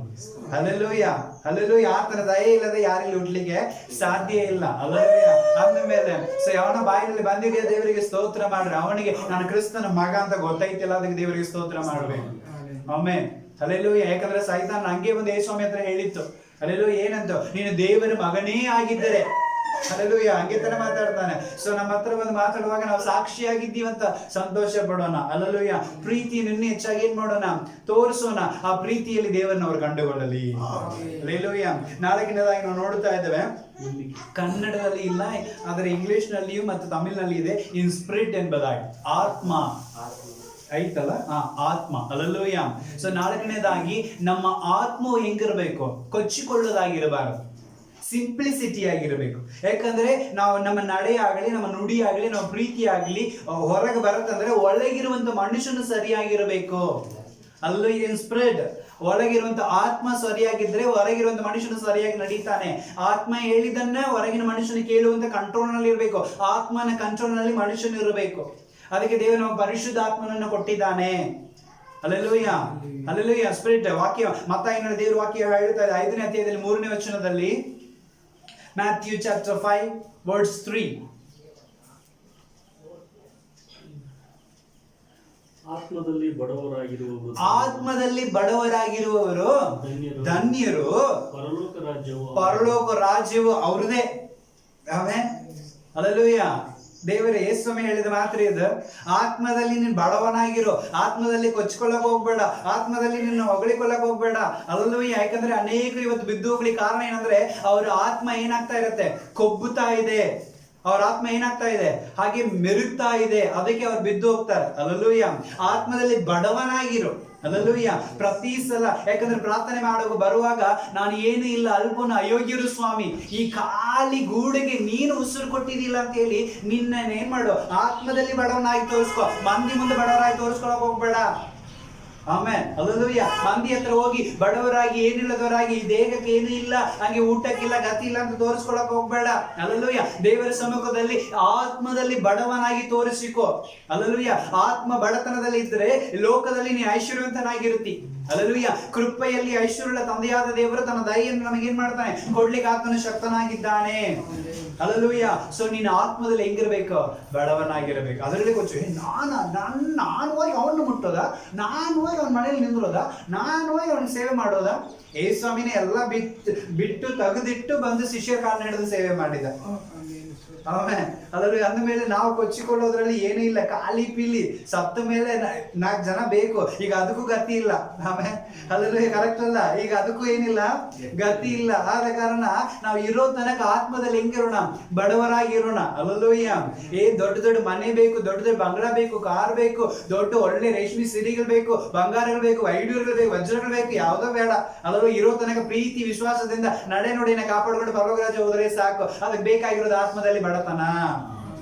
Speaker 2: ಹಲ್ಲೆಲೂಯಾ. ಹಲ್ಲೆಲೂಯಾ. ಆತನ ದಯೆ ಇಲ್ಲದೆ ಯಾರಲ್ಲಿ ಹುಟ್ಟಲಿಕ್ಕೆ ಸಾಧ್ಯ ಇಲ್ಲ. ಹಲ್ಲೆಲೂಯಾ. ಅಂದಮೇಲೆ ಸೊ ಯಾವನ ಬಾಯಿನಲ್ಲಿ ಬಂದಿದೆಯಾ ದೇವರಿಗೆ ಸ್ತೋತ್ರ ಮಾಡ್ರೆ, ಅವನಿಗೆ ನಾನು ಕ್ರಿಸ್ತನ ಮಗ ಅಂತ ಗೊತ್ತೈತಿಲ್ಲ, ಅದಕ್ಕೆ ದೇವರಿಗೆ ಸ್ತೋತ್ರ ಮಾಡ್ಬೇಕು. ಆಮೇಲೆ ಹಲ್ಲೆಲೂಯಾ. ಯಾಕಂದ್ರೆ ಸೈತಾನ್ ಹಂಗೆ ಒಂದು ಯೇಸುಸ್ವಾಮಿ ಹತ್ರ ಹೇಳಿತ್ತು, ಹಲ್ಲೆಲೂಯಾ, ಏನಂತ, ನೀನು ದೇವರ ಮಗನೇ ಆಗಿದ್ದರೆ, ಹಲ್ಲೆಲೂಯಾ, ಹಂಗೆ ತರ ಮಾತಾಡ್ತಾನೆ. ಸೊ ನಮ್ಮ ಹತ್ರ ಬಂದು ಮಾತಾಡುವಾಗ ನಾವು ಸಾಕ್ಷಿಯಾಗಿದ್ದೀವಂತ ಸಂತೋಷ ಪಡೋಣ. ಹಲ್ಲೆಲೂಯಾ. ಪ್ರೀತಿಯನ್ನು ಇನ್ನೂ ಹೆಚ್ಚಾಗಿ ಏನ್ ಮಾಡೋಣ, ತೋರಿಸೋಣ. ಆ ಪ್ರೀತಿಯಲ್ಲಿ ದೇವರನ್ನ ಅವ್ರು ಕಂಡುಕೊಳ್ಳಲಿ. ಹಲ್ಲೆಲೂಯಾ. ನಾಲ್ಕನೇದಾಗಿ ನಾವು ನೋಡ್ತಾ ಇದ್ದೇವೆ, ಕನ್ನಡದಲ್ಲಿ ಇಲ್ಲ, ಆದರೆ ಇಂಗ್ಲಿಷ್ ನಲ್ಲಿಯೂ ಮತ್ತು ತಮಿಳಿನಲ್ಲಿ ಇದೆ, ಇನ್ ಸ್ಪಿರಿಟ್ ಎಂಬುದಾಗಿ, ಆತ್ಮ ಐತಲ್ಲ, ಆತ್ಮ. ಹಲ್ಲೆಲೂಯಾ. ಸೊ ನಾಲ್ಕನೇದಾಗಿ ನಮ್ಮ ಆತ್ಮವು ಹೆಂಗಿರ್ಬೇಕು, ಕೊಚ್ಚಿಕೊಳ್ಳೋದಾಗಿರಬಾರದು, ಸಿಂಪ್ಲಿಸಿಟಿ ಆಗಿರಬೇಕು. ಯಾಕಂದ್ರೆ ನಾವು ನಮ್ಮ ನಡೆ ಆಗಲಿ, ನಮ್ಮ ನುಡಿ ಆಗಲಿ, ನಮ್ಮ ಪ್ರೀತಿ ಆಗಲಿ ಹೊರಗೆ ಬರುತ್ತಂದ್ರೆ ಒಳಗಿರುವಂತ ಮನುಷ್ಯನು ಸರಿಯಾಗಿರಬೇಕು. ಅಲ್ಲೂ ಇನ್ ಸ್ಪಿರಿಟ್, ಒಳಗಿರುವಂತ ಆತ್ಮ ಸರಿಯಾಗಿದ್ರೆ ಹೊರಗಿರುವಂತ ಮನುಷ್ಯನು ಸರಿಯಾಗಿ ನಡೀತಾನೆ. ಆತ್ಮ ಹೇಳಿದನ್ನ ಹೊರಗಿನ ಮನುಷ್ಯನ ಕೇಳುವಂತ ಕಂಟ್ರೋಲ್ ನಲ್ಲಿ ಇರಬೇಕು. ಆತ್ಮನ ಕಂಟ್ರೋಲ್ ನಲ್ಲಿ ಮನುಷ್ಯನು ಇರಬೇಕು. ಅದಕ್ಕೆ ದೇವರು ನಮ್ಮ ಪರಿಶುದ್ಧ ಆತ್ಮನನ್ನು ಕೊಟ್ಟಿದ್ದಾನೆ. Hallelujah, hallelujah. ಸ್ಪಿರಿಟ್ ವಾಕ್ಯ, ಮತ್ತಾಯನ ದೇವರ ವಾಕ್ಯ ಹೇಳ್ತಾ ಇದೆ 5ನೇ ಅಧ್ಯಾಯದಲ್ಲಿ 3ನೇ ವಚನದಲ್ಲಿ, Matthew chapter 5 verse 3.
Speaker 3: ಆತ್ಮದಲ್ಲಿ ಬಡವರಾಗಿರುವವರು,
Speaker 2: ಆತ್ಮದಲ್ಲಿ ಬಡವರಾಗಿರುವವರು ಧನ್ಯರು, ಪರಲೋಕ ರಾಜ್ಯವು ಅವ್ರದೇ. ಆಮೆನ್. ಹಲ್ಲೆಲೂಯಾ. ದೇವರ ಯೇಸುಸ್ವಾಮಿ ಹೇಳಿದ ಮಾತ್ರ ಇದು. ಆತ್ಮದಲ್ಲಿ ನೀನು ಬಡವನಾಗಿರೋ, ಆತ್ಮದಲ್ಲಿ ಕೊಚ್ಕೊಳ್ಳಕ್ ಹೋಗ್ಬೇಡ, ಆತ್ಮದಲ್ಲಿ ನಿನ್ನ ಹೊಗಳಿಕೊಳ್ಳಕ್ ಹೋಗ್ಬೇಡ. ಹಲ್ಲೆಲೂಯಾ. ಯಾಕಂದ್ರೆ ಅನೇಕರು ಇವತ್ತು ಬಿದ್ದು ಹೋಗ್ಲಿಕ್ಕೆ ಕಾರಣ ಏನಂದ್ರೆ ಅವ್ರ ಆತ್ಮ ಏನಾಗ್ತಾ ಇರುತ್ತೆ, ಕೊಬ್ಬುತ್ತಾ ಇದೆ. ಅವ್ರ ಆತ್ಮ ಏನಾಗ್ತಾ ಇದೆ, ಹಾಗೆ ಮೆರುಗ್ತಾ ಇದೆ. ಅದಕ್ಕೆ ಅವ್ರು ಬಿದ್ದು ಹೋಗ್ತಾರೆ. ಹಲ್ಲೆಲೂಯಾ. ಆತ್ಮದಲ್ಲಿ ಬಡವನಾಗಿರು. ಹಲ್ಲೆಲೂಯಾ. ಪ್ರತಿ ಸಲ, ಯಾಕಂದ್ರೆ ಪ್ರಾರ್ಥನೆ ಮಾಡೋಕೆ ಬರುವಾಗ, ನಾನು ಏನು ಇಲ್ಲ, ಅಲ್ಪನ ಅಯೋಗ್ಯರು ಸ್ವಾಮಿ, ಈ ಖಾಲಿ ಗೂಡಿಗೆ ನೀನು ಉಸಿರು ಕೊಟ್ಟಿದ್ದಿಲ್ಲ ಅಂತ ಹೇಳಿ ನಿನ್ನ ಏನ್ ಮಾಡು, ಆತ್ಮದಲ್ಲಿ ಬಡವನಾಗಿ ತೋರಿಸ್ಕೊ. ಮಂದಿ ಮುಂದೆ ಬಡವರಾಗಿ ತೋರಿಸ್ಕೊಳಕ್ ಹೋಗ್ಬೇಡ. ಆಮೇಲೆ ಹಲ್ಲೆಲೂಯಾ. ಮಂದಿ ಹತ್ರ ಹೋಗಿ ಬಡವರಾಗಿ, ಏನಿಲ್ಲದವರಾಗಿ, ದೇಹಕ್ಕೆ ಏನು ಇಲ್ಲ, ಹಾಗೆ ಊಟಕ್ಕಿಲ್ಲ, ಗತಿ ಇಲ್ಲ ಅಂತ ತೋರಿಸ್ಕೊಳಕ್ ಹೋಗ್ಬೇಡ. ಹಲ್ಲೆಲೂಯಾ. ದೇವರ ಸಮ್ಮುಖದಲ್ಲಿ ಆತ್ಮದಲ್ಲಿ ಬಡವನಾಗಿ ತೋರಿಸಿಕೋ. ಹಲ್ಲೆಲೂಯಾ. ಆತ್ಮ ಬಡತನದಲ್ಲಿ ಇದ್ರೆ ಲೋಕದಲ್ಲಿ ನೀ ಐಶ್ವರ್ಯವಂತನಾಗಿರುತ್ತಿ. ಹಲ್ಲೆಲೂಯಾ. ಕೃಪೆಯಲ್ಲಿ ಐಶ್ವರ್ಯ ತಂದೆಯಾದ ದೇವರು ತನ್ನ ದಯೆಯನ್ನು ನಮಗೆ ಏನ್ ಮಾಡ್ತಾನೆ, ಕೊಡ್ಲಿಕ್ಕೆ ಆತನು ಶಕ್ತನಾಗಿದ್ದಾನೆ. ಹಲ್ಲೆಲೂಯಾ. ಸೊ ನೀನು ಆತ್ಮದಲ್ಲಿ ಹೆಂಗಿರ್ಬೇಕು, ಬಡವನಾಗಿರ್ಬೇಕು. ಅದರಲ್ಲಿ ಕೊಚ್ಚು, ನಾನು ಹೋಗಿ ಅವನು ಮುಟ್ಟೋದ, ನಾನು ಹೋಗಿ ಅವನ ಮನೇಲಿ ನಿಂದ್ರೋದ, ನಾನು ಹೋಗಿ ಅವನ ಸೇವೆ ಮಾಡೋದ. ಯೇಸುಸ್ವಾಮಿನೇ ಎಲ್ಲ ಬಿಟ್ಟು ತೆಗೆದಿಟ್ಟು ಬಂದು ಶಿಷ್ಯರ ಕಾರಣ ಹಿಡಿದು ಸೇವೆ ಮಾಡಿದ. ಆಮೇಲೆ ಅದರಲ್ಲಿ ಅಂದ ಮೇಲೆ ನಾವು ಕೊಚ್ಚಿಕೊಳ್ಳೋದ್ರಲ್ಲಿ ಏನೂ ಇಲ್ಲ, ಖಾಲಿ ಪೀಲಿ. ಸತ್ತ ಮೇಲೆ 4 ಜನ ಬೇಕು, ಈಗ ಅದಕ್ಕೂ ಗತಿ ಇಲ್ಲ. ಆಮೇಲೆ ಅದರಲ್ಲಿ ಕರೆಕ್ಟ್ ಅಲ್ಲ, ಈಗ ಅದಕ್ಕೂ ಏನಿಲ್ಲ, ಗತಿ ಇಲ್ಲ. ಆದ ಕಾರಣ ನಾವು ಇರೋ ತನಕ ಆತ್ಮದಲ್ಲಿ ಹೆಂಗಿರೋಣ, ಬಡವರಾಗಿರೋಣ. ಹಲ್ಲೆಲೂಯಾ. ದೊಡ್ಡ ದೊಡ್ಡ ಮನೆ ಬೇಕು, ದೊಡ್ಡ ದೊಡ್ಡ ಬಂಗಲ ಬೇಕು, ಕಾರ್ ಬೇಕು, ದೊಡ್ಡ ಒಳ್ಳೆ ರೇಷ್ಮೆ ಸೀರೆಗಳು ಬೇಕು, ಬಂಗಾರಗಳು ಬೇಕು, ಐಡೂರುಗಳು ಬೇಕು, ವಜ್ರಗಳು ಬೇಕು, ಯಾವುದೋ ಬೇಡ. ಅಲ್ಲೂ ಇರೋ ತನಕ ಪ್ರೀತಿ ವಿಶ್ವಾಸದಿಂದ ನಡೆ ನುಡಿನ ಕಾಪಾಡ್ಕೊಂಡು ಪರಲೋಕ ರಾಜ್ಯ ಹೋದ್ರೆ ಸಾಕು. ಅದಕ್ಕೆ ಬೇಕಾಗಿರೋದು ಆತ್ಮದಲ್ಲಿ ಬಡತನ.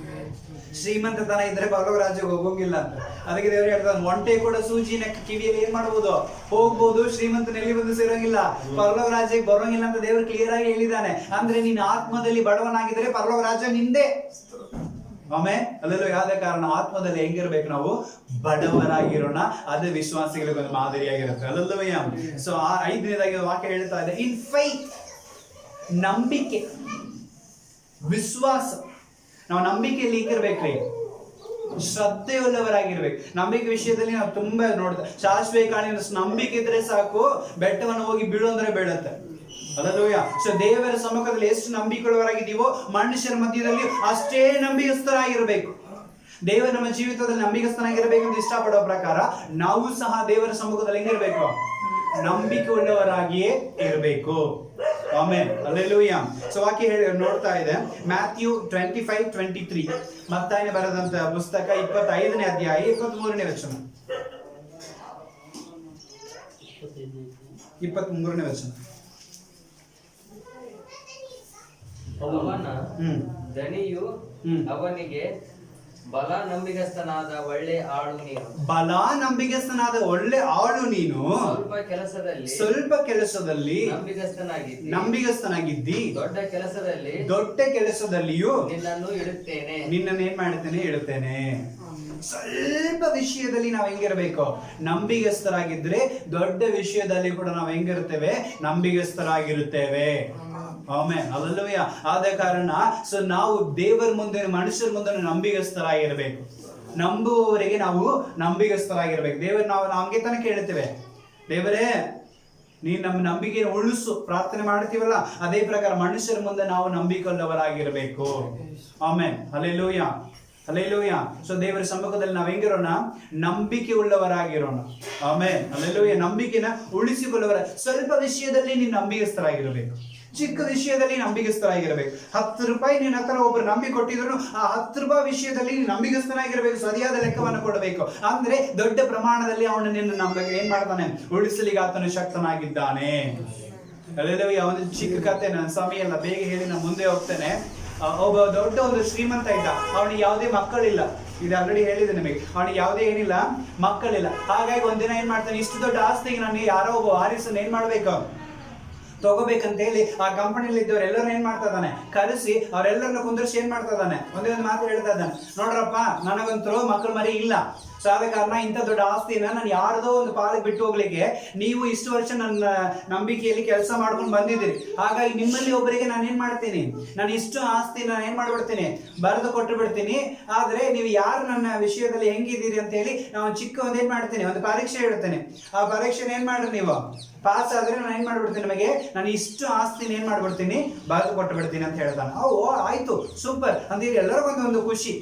Speaker 2: ಶ್ರೀಮಂತತನ ಇದ್ರೆ ಪರಲೋಕ ರಾಜ್ಯಕ್ಕೆ ಹೋಗಂಗಿಲ್ಲ ಅಂತ. ಅದಕ್ಕೆ ದೇವರು ಹೇಳ್ತಾರೆ, ಒಂಟೆ ಕೂಡ ಸೂಜಿನ ಕಿವಿಯಲ್ಲಿ ಏನ್ ಮಾಡ್ಬೋದು, ಹೋಗ್ಬೋದು, ಶ್ರೀಮಂತನಲ್ಲಿ ಬಂದು ಸೇರೋಂಗಿಲ್ಲ, ಪರಲೋಕ ರಾಜ್ಯಕ್ಕೆ ಬರೋಂಗಿಲ್ಲ ಅಂತ ದೇವರು ಕ್ಲಿಯರ್ ಆಗಿ ಹೇಳಿದ್ದಾನೆ. ಅಂದ್ರೆ ನೀನು ಆತ್ಮದಲ್ಲಿ ಬಡವನಾಗಿದ್ರೆ ಪರಲೋಕ ರಾಜ್ಯ ನಿಂದೆ. ಆಮೇಲೆ ಅಲ್ಲೆಲ್ಲೂ ಯಾವ್ದೇ ಕಾರಣ ಆತ್ಮದಲ್ಲಿ ಹೆಂಗಿರ್ಬೇಕು, ನಾವು ಬಡವರಾಗಿರೋಣ. ಅದು ವಿಶ್ವಾಸಿಗಳಿಗೆ ಒಂದು ಮಾದರಿಯಾಗಿರುತ್ತೆ. ಅಲ್ಲೆಲ್ಲೂಯ್ಯ. ಸೊ 5ನೇದಾಗಿ ವಾಕ್ಯ ಹೇಳ್ತಾ ಇದೆ, ಇನ್ ಫೈತ್, ನಂಬಿಕೆ, ವಿಶ್ವಾಸ. ನಾವು ನಂಬಿಕೆಯಲ್ಲಿ ಈಗಿರ್ಬೇಕ್ರಿ, ಶ್ರದ್ಧೆಯುಳ್ಳವರಾಗಿರ್ಬೇಕು. ನಂಬಿಕೆ ವಿಷಯದಲ್ಲಿ ನಾವು ತುಂಬಾ ನೋಡ್ತೇವೆ. ಶಾಶ್ವತ ಕಾಣಿನ ನಂಬಿಕೆ ಇದ್ರೆ ಸಾಕು, ಬೆಟ್ಟವನ್ನು ಹೋಗಿ ಬೀಳು ಅಂದ್ರೆ ಬೀಳುತ್ತೆ. ಹಲ್ಲೆಲೂಯಾ. ಸೊ ದೇವರ ಸಮ್ಮುಖದಲ್ಲಿ ಎಷ್ಟು ನಂಬಿಕೆಯುಳ್ಳವರಾಗಿದ್ದೀವೋ ಮನುಷ್ಯರ ಮಧ್ಯದಲ್ಲಿ ಅಷ್ಟೇ ನಂಬಿಕಸ್ಥರಾಗಿರ್ಬೇಕು. ದೇವರು ನಮ್ಮ ಜೀವಿತದಲ್ಲಿ ನಂಬಿಕಸ್ಥನಾಗಿರ್ಬೇಕು ಅಂತ ಇಷ್ಟಪಡೋ ಪ್ರಕಾರ ನಾವು ಸಹ ದೇವರ ಸಮ್ಮುಖದಲ್ಲಿ ಹೆಂಗಿರ್ಬೇಕು, ನಂಬಿಕೆ ಉಳ್ಳವರಾಗಿಯೇ ಇರಬೇಕು. ಆಮೆನ್. ಹಲ್ಲೆಲೂಯಾ. ಸೊ ವಾಕ್ಯ ನೋಡ್ತಾ ಇದೆ ಮ್ಯಾಥ್ಯೂ 25:23, ಮತ್ತಾಯನ ಬರೆದಂತ ಪುಸ್ತಕ 25ನೇ ಅಧ್ಯಾಯ 23ನೇ ವಚನ. 23ನೇ ವಚನ.
Speaker 4: ಅವನ ದಣಿಯು ಅವನಿಗೆ, ಬಲ ನಂಬಿಗಸ್ತನಾದ ಒಳ್ಳೆ ಆಳು ನೀನು,
Speaker 2: ಬಲ ನಂಬಿಗಸ್ತನಾದ ಒಳ್ಳೆ ಆಳು ನೀನು, ಸ್ವಲ್ಪ ಕೆಲಸದಲ್ಲಿ ನಂಬಿಗಸ್ತನಾಗಿದ್ದಿ, ದೊಡ್ಡ ಕೆಲಸದಲ್ಲಿಯೂ ನಿನ್ನನ್ನು ಏನ್ ಮಾಡ್ತೇನೆ, ಇಡುತ್ತೇನೆ. ಸ್ವಲ್ಪ ವಿಷಯದಲ್ಲಿ ನಾವು ಹೆಂಗಿರಬೇಕು, ನಂಬಿಗಸ್ತರಾಗಿದ್ರೆ ದೊಡ್ಡ ವಿಷಯದಲ್ಲಿ ಕೂಡ ನಾವು ಹೆಂಗಿರುತ್ತೇವೆ, ನಂಬಿಗಸ್ತರಾಗಿರುತ್ತೇವೆ. ಆಮೆನ್. ಹಲ್ಲೆಲೂಯಾ. ಆದ ಕಾರಣ ಸೊ ನಾವು ದೇವರ ಮುಂದೆ, ಮನುಷ್ಯರ ಮುಂದೆ ನಂಬಿಗಸ್ತರಾಗಿರ್ಬೇಕು. ನಂಬುವವರಿಗೆ ನಾವು ನಂಬಿಗಸ್ತರಾಗಿರ್ಬೇಕು. ದೇವರು ನಾವು ನಮ್ಗೆ ತನಕ ಹೇಳ್ತೇವೆ, ದೇವರೇ ನೀನು ನಮ್ಮ ನಂಬಿಕೆಯನ್ನು ಉಳಿಸು, ಪ್ರಾರ್ಥನೆ ಮಾಡ್ತೀವಲ್ಲ ಅದೇ ಪ್ರಕಾರ ಮನುಷ್ಯರ ಮುಂದೆ ನಾವು ನಂಬಿಕೊಳ್ಳವರಾಗಿರಬೇಕು. ಆಮೆನ್. Hallelujah, hallelujah. ಸೊ ದೇವರ ಸಮ್ಮುಖದಲ್ಲಿ ನಾವು ಹೆಂಗಿರೋಣ? ನಂಬಿಕೆ ಉಳ್ಳವರಾಗಿರೋಣ. ಆಮೆನ್. ಹಲ್ಲೆಲೂಯಾ. ನಂಬಿಕೆನ ಉಳಿಸಿಕೊಳ್ಳುವರ. ಸ್ವಲ್ಪ ವಿಷಯದಲ್ಲಿ ನೀನು ನಂಬಿಕಸ್ಥರಾಗಿರಬೇಕು, ಚಿಕ್ಕ ವಿಷಯದಲ್ಲಿ ನಂಬಿಕಸ್ಥರಾಗಿರಬೇಕು. 10 ರೂಪಾಯಿ ನಿನ್ನ ಹತ್ರ ಒಬ್ರು ನಂಬಿ ಕೊಟ್ಟಿದ್ರು, ಆ 10 ರೂಪಾಯಿ ವಿಷಯದಲ್ಲಿ ನೀನು ನಂಬಿಕಸ್ಥನಾಗಿರಬೇಕು, ಸರಿಯಾದ ಲೆಕ್ಕವನ್ನು ಕೊಡಬೇಕು. ಅಂದ್ರೆ ದೊಡ್ಡ ಪ್ರಮಾಣದಲ್ಲಿ ಅವನು ನಿನ್ನ ಏನ್ ಮಾಡ್ತಾನೆ? ಉಳಿಸಲಿಕ್ಕೆ ಆತನು ಶಕ್ತನಾಗಿದ್ದಾನೆ. ಹಲ್ಲೆಲೂಯಾ. ಒಂದು ಚಿಕ್ಕ ಕತೆ, ನನ್ನ ಸಮಯ ಎಲ್ಲ ಬೇಗ ಹೇಳಿ ನಾನು ಮುಂದೆ ಹೋಗ್ತೇನೆ. ಒಬ್ಬ ದೊಡ್ಡ ಒಂದು ಶ್ರೀಮಂತ ಇದ್ದ, ಅವನಿಗೆ ಯಾವುದೇ ಮಕ್ಕಳಿಲ್ಲ. ಇದು ಆಲ್ರೆಡಿ ಹೇಳಿದೆ ನಿಮಗೆ, ಅವನಿಗೆ ಯಾವುದೇ ಏನಿಲ್ಲ, ಮಕ್ಕಳಿಲ್ಲ. ಹಾಗಾಗಿ ಒಂದಿನ ಏನ್ ಮಾಡ್ತಾನೆ, ಇಷ್ಟು ದೊಡ್ಡ ಆಸ್ತಿಗೆ ನಾನು ಯಾರೋ ಒಬ್ಬ ವಾರಿಸನ್ನು ಏನ್ ಮಾಡ್ಬೇಕು, ತಗೋಬೇಕಂತ ಹೇಳಿ ಆ ಕಂಪನಿಯಲ್ಲಿ ಇದ್ದವ್ರು ಎಲ್ಲರೂ ಏನ್ ಮಾಡ್ತಾ ಇದ್ದಾನೆ, ಕರೆಸಿ ಅವರೆಲ್ಲರನ್ನ ಕುಂದರ್ಸಿ ಏನ್ ಮಾಡ್ತಾ ಇದ್ದಾನೆ, ಒಂದೇ ಒಂದು ಮಾತು ಹೇಳ್ತಾ ಇದ್ದಾನೆ, ನೋಡ್ರಪ್ಪ ನನಗಂತರೂ ಮಕ್ಕಳು ಮರಿ ಇಲ್ಲ, ಸೊ ಆದ ಕಾರಣ ಇಂಥ ದೊಡ್ಡ ಆಸ್ತಿನ ನಾನು ಯಾರ್ದೋ ಒಂದು ಪಾಲಿಗೆ ಬಿಟ್ಟು ಹೋಗ್ಲಿಕ್ಕೆ, ನೀವು ಇಷ್ಟು ವರ್ಷ ನನ್ನ ನಂಬಿಕೆಯಲ್ಲಿ ಕೆಲಸ ಮಾಡ್ಕೊಂಡು ಬಂದಿದ್ದೀರಿ, ಹಾಗಾಗಿ ನಿಮ್ಮಲ್ಲಿ ಒಬ್ಬರಿಗೆ ನಾನು ಏನ್ ಮಾಡ್ತೀನಿ, ನಾನು ಇಷ್ಟು ಆಸ್ತಿ ನಾನು ಏನ್ ಮಾಡ್ಬಿಡ್ತೀನಿ, ಬರೆದು ಕೊಟ್ಟು ಬಿಡ್ತೀನಿ. ಆದ್ರೆ ನೀವು ಯಾರು ನನ್ನ ವಿಷಯದಲ್ಲಿ ಹೆಂಗಿದ್ದೀರಿ ಅಂತ ಹೇಳಿ ನಾವು ಚಿಕ್ಕ ಒಂದು ಏನ್ ಮಾಡ್ತೀನಿ, ಒಂದು ಪರೀಕ್ಷೆ ಇಡ್ತೇನೆ. ಆ ಪರೀಕ್ಷೆನ ಏನ್ ಮಾಡ್ರಿ, ನೀವು ಪಾಸ್ ಆದ್ರೆ ನಾನು ಏನ್ ಮಾಡ್ಬಿಡ್ತೀನಿ, ನಿಮಗೆ ನಾನು ಇಷ್ಟು ಆಸ್ತಿನ ಏನ್ ಮಾಡ್ಬಿಡ್ತೀನಿ, ಬರೆದು ಕೊಟ್ಟು ಬಿಡ್ತೀನಿ ಅಂತ ಹೇಳ್ತಾನೆ. ಓ ಆಯ್ತು, ಸೂಪರ್ ಅಂತ ಹೇಳಿ ಎಲ್ಲರಿಗೊಂದು ಖುಷಿ.